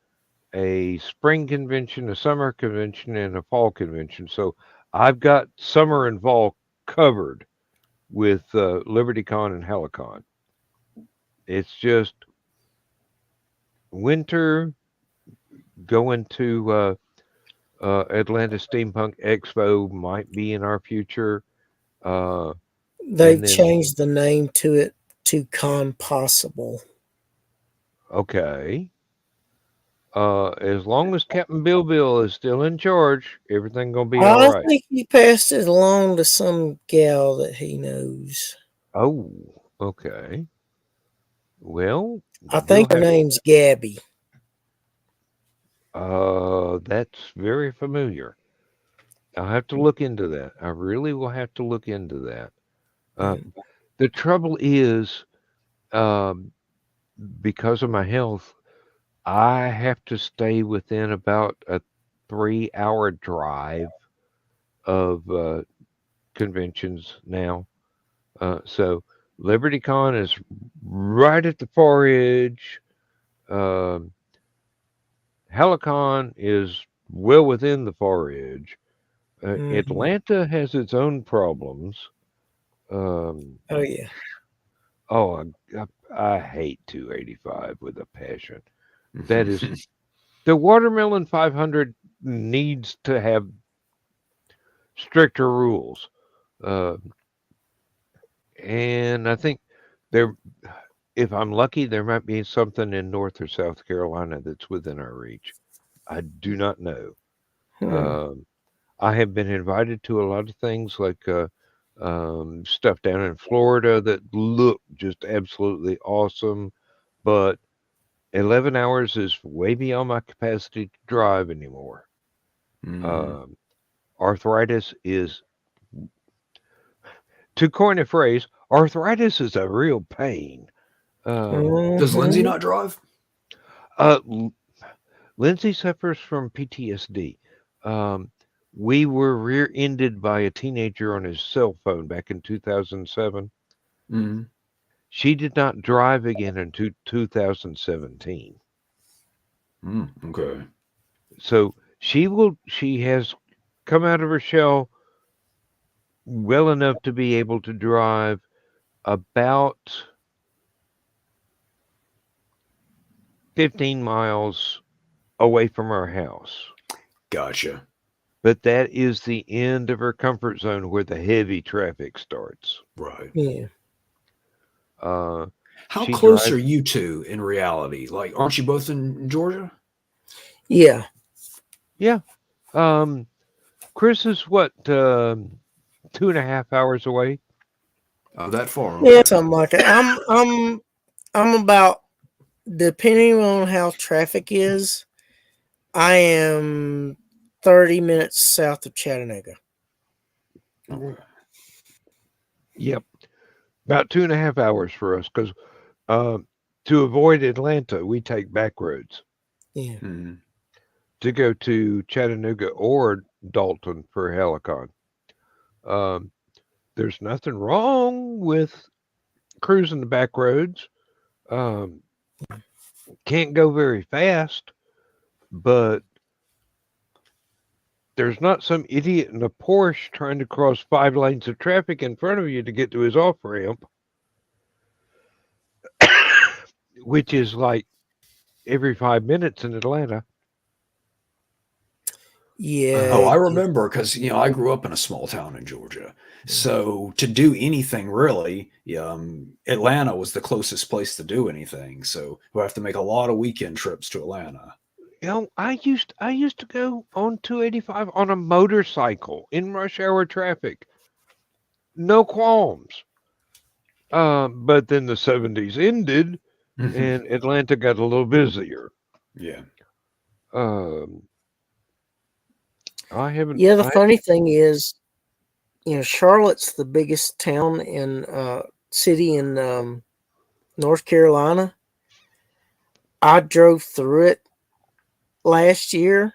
a spring convention, a summer convention, and a fall convention. So I've got summer and fall covered with LibertyCon and Hallowcon. It's just winter going to Atlanta Steampunk Expo might be in our future. They've changed the name to it to Con Possible. Okay. As long as Captain Bill is still in charge, everything gonna be all right. I think he passed it along to some gal that he knows. Oh, okay. Well, I think her name's Gabby. That's very familiar. I'll have to look into that. I really will have to look into that. The trouble is, because of my health, I have to stay within about a 3-hour drive of conventions now. So LibertyCon is right at the far edge. Hallowcon is well within the far edge. Atlanta has its own problems. Oh yeah. Oh, I hate 285 with a passion. That is the Watermelon 500 needs to have stricter rules, and I think if I'm lucky, there might be something in North or South Carolina that's within our reach. I do not know. I have been invited to a lot of things like stuff down in Florida that look just absolutely awesome, but 11 hours is way beyond my capacity to drive anymore. Arthritis is, to coin a phrase, arthritis is a real pain. Does Lindsay not drive? Lindsay suffers from PTSD. We were rear-ended by a teenager on his cell phone back in 2007. She did not drive again until 2017. Okay. So she has come out of her shell well enough to be able to drive about 15 miles away from our house. Gotcha. But that is the end of her comfort zone where the heavy traffic starts. Right. Yeah. How close are you two in reality? Like, aren't you both in Georgia? Yeah. Yeah. Chris is what, 2.5 hours away? Oh, that far. Okay. Yeah, something like that. I'm about, depending on how traffic is, I am 30 minutes south of Chattanooga. Okay. Yep. About 2.5 hours for us because to avoid Atlanta, we take back roads Yeah. Mhm. to go to Chattanooga or Dalton for Hallowcon. There's nothing wrong with cruising the back roads. Um, can't go very fast, but there's not some idiot in a Porsche trying to cross 5 lanes of traffic in front of you to get to his off ramp, which is like every 5 minutes in Atlanta. Yeah. Oh, I it- remember because I grew up in a small town in Georgia, so to do anything really, Atlanta was the closest place to do anything. So we have to make a lot of weekend trips to Atlanta. I used to go on 285 on a motorcycle in rush hour traffic, no qualms. But then the 70s ended, and Atlanta got a little busier. Yeah. Um, I haven't. Yeah, the I funny thing is, Charlotte's the biggest town in city in North Carolina. I drove through it last year,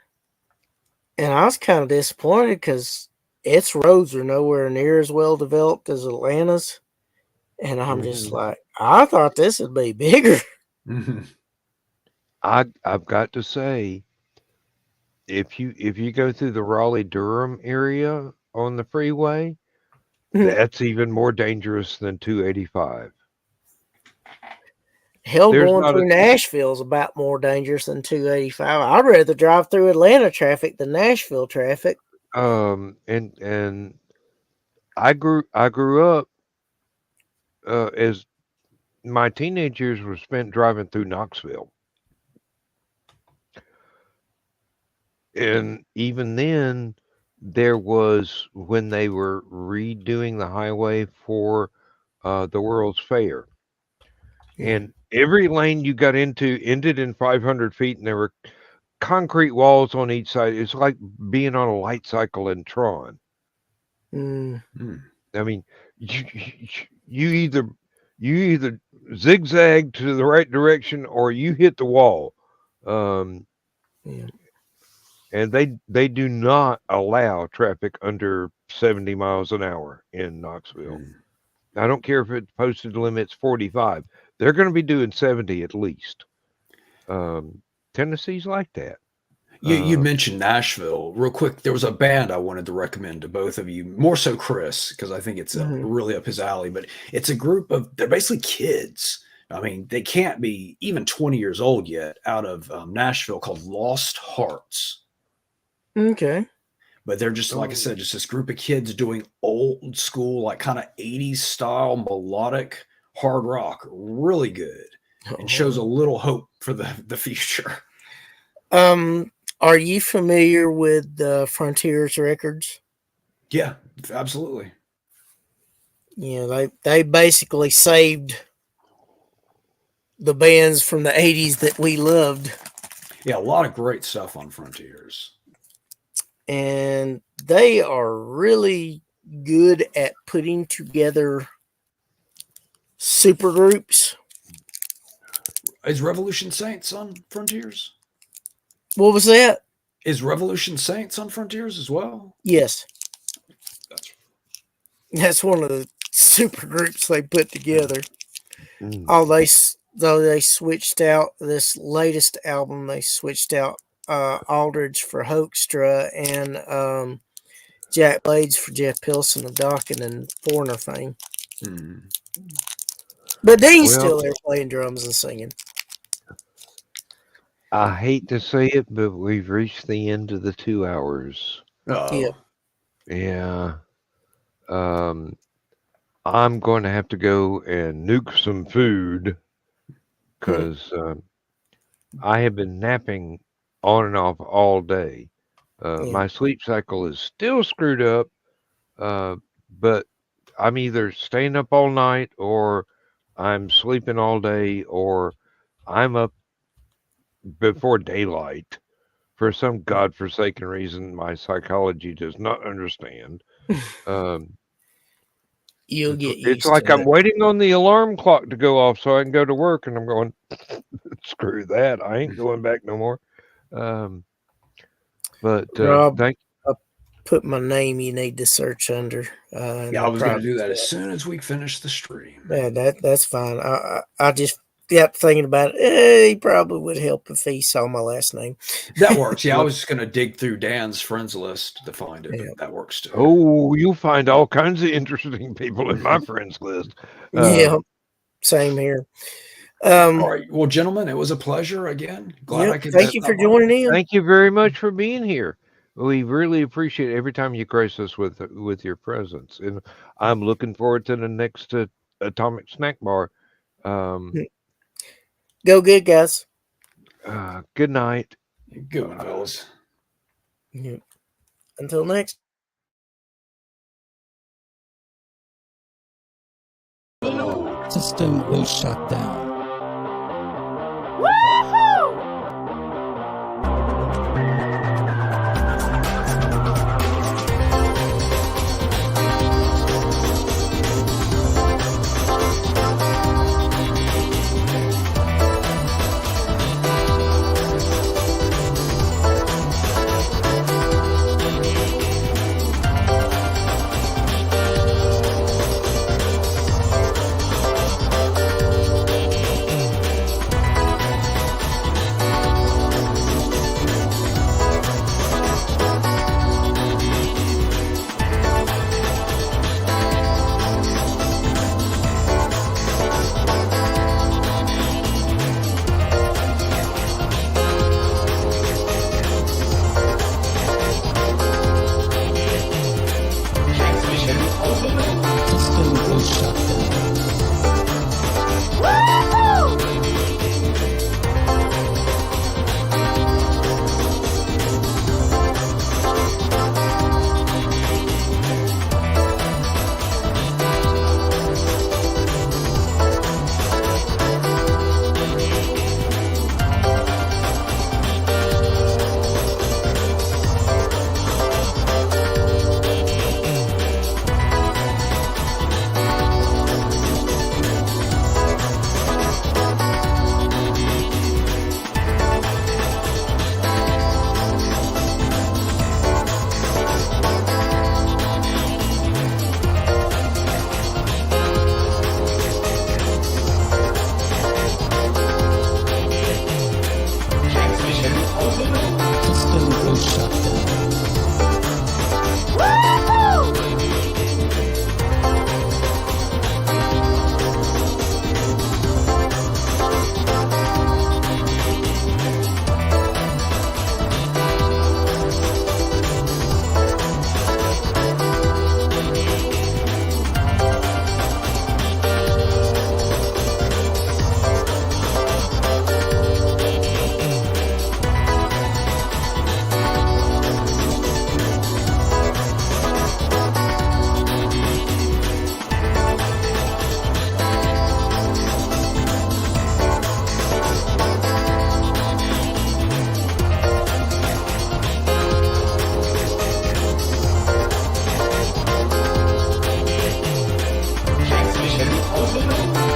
and I was kind of disappointed because its roads are nowhere near as well developed as Atlanta's. And I'm just Mhm. like, I thought this would be bigger. I've got to say, if you go through the Raleigh Durham area on the freeway, that's even more dangerous than 285. Hell, There's going not a through Nashville is about more dangerous than 285. I'd rather drive through Atlanta traffic than Nashville traffic. and I grew up as my teenage years were spent driving through Knoxville. And even then, there was when they were redoing the highway for the World's Fair, Yeah. and every lane you got into ended in 500 feet, and there were concrete walls on each side. It's like being on a light cycle in Tron. Mm, I mean, you either you either zigzag to the right direction or you hit the wall. Um, yeah. and they do not allow traffic under 70 miles an hour in Knoxville. I don't care if it's posted limits 45. They're going to be doing 70 at least. Tennessee's like that. You mentioned Nashville real quick. There was a band I wanted to recommend to both of you, more so Chris, because I think it's Mhm. really up his alley. But it's a group of they're basically kids. I mean, they can't be even 20 years old yet. Out of Nashville, called Lost Hearts. Okay. But they're just like I Oh, said, just this group of kids doing old school, like kind of 80s style melodic hard rock. Really good, and shows a Oh. little hope for the future. Um, are you familiar with Frontiers Records? Yeah, absolutely. They basically saved the bands from the 80s that we loved, Yeah, a lot of great stuff on Frontiers. and they are really good at putting together super groups. Is Revolution Saints on Frontiers? What was that? Is Revolution Saints on Frontiers as well? Yes, That's that's one of the super groups they put together. mm. Oh, though they switched out this latest album. They switched out Aldridge for Hoekstra and Jack Blades for Jeff Pilson of Dokken and Foreigner fame. But Dean's Well, still there playing drums and singing. I hate to say it, but we've reached the end of the 2 hours. Yeah. oh. Yeah. Um, I'm going to have to go and nuke some food because I have been napping on and off all day. Yeah. My sleep cycle is still screwed up, but I'm either staying up all night or I'm sleeping all day or I'm up before daylight. for some godforsaken reason my psychology does not understand. You'll get It's used like to I'm it. waiting on the alarm clock to go off so I can go to work, and I'm going, screw that. I ain't going back no more. But Rob, thank I'll put my name you need to search under. Yeah, I was going to do that as soon as we finish the stream. Yeah, that's fine. I just got thinking about it. He probably would help if he saw my last name. That works. Yeah, I was just going to dig through Dan's friends list to find it, Yeah. but that works too. Oh, you'll find all kinds of interesting people in my friends list. Yeah, same here. All right. Well, gentlemen, it was a pleasure again. Glad I could. Thank you for joining in. Thank you very much for being here. We really appreciate it every time you grace us with your presence, and I'm looking forward to the next Atomic Snack Bar. Go good, guys. Good night. Good one, fellas. Yeah. Until next. System will shut down. System will shut down. System will shut down.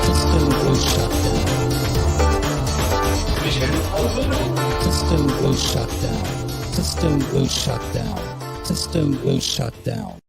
System will shut down. System will shut down. System will shut down. System will shut down.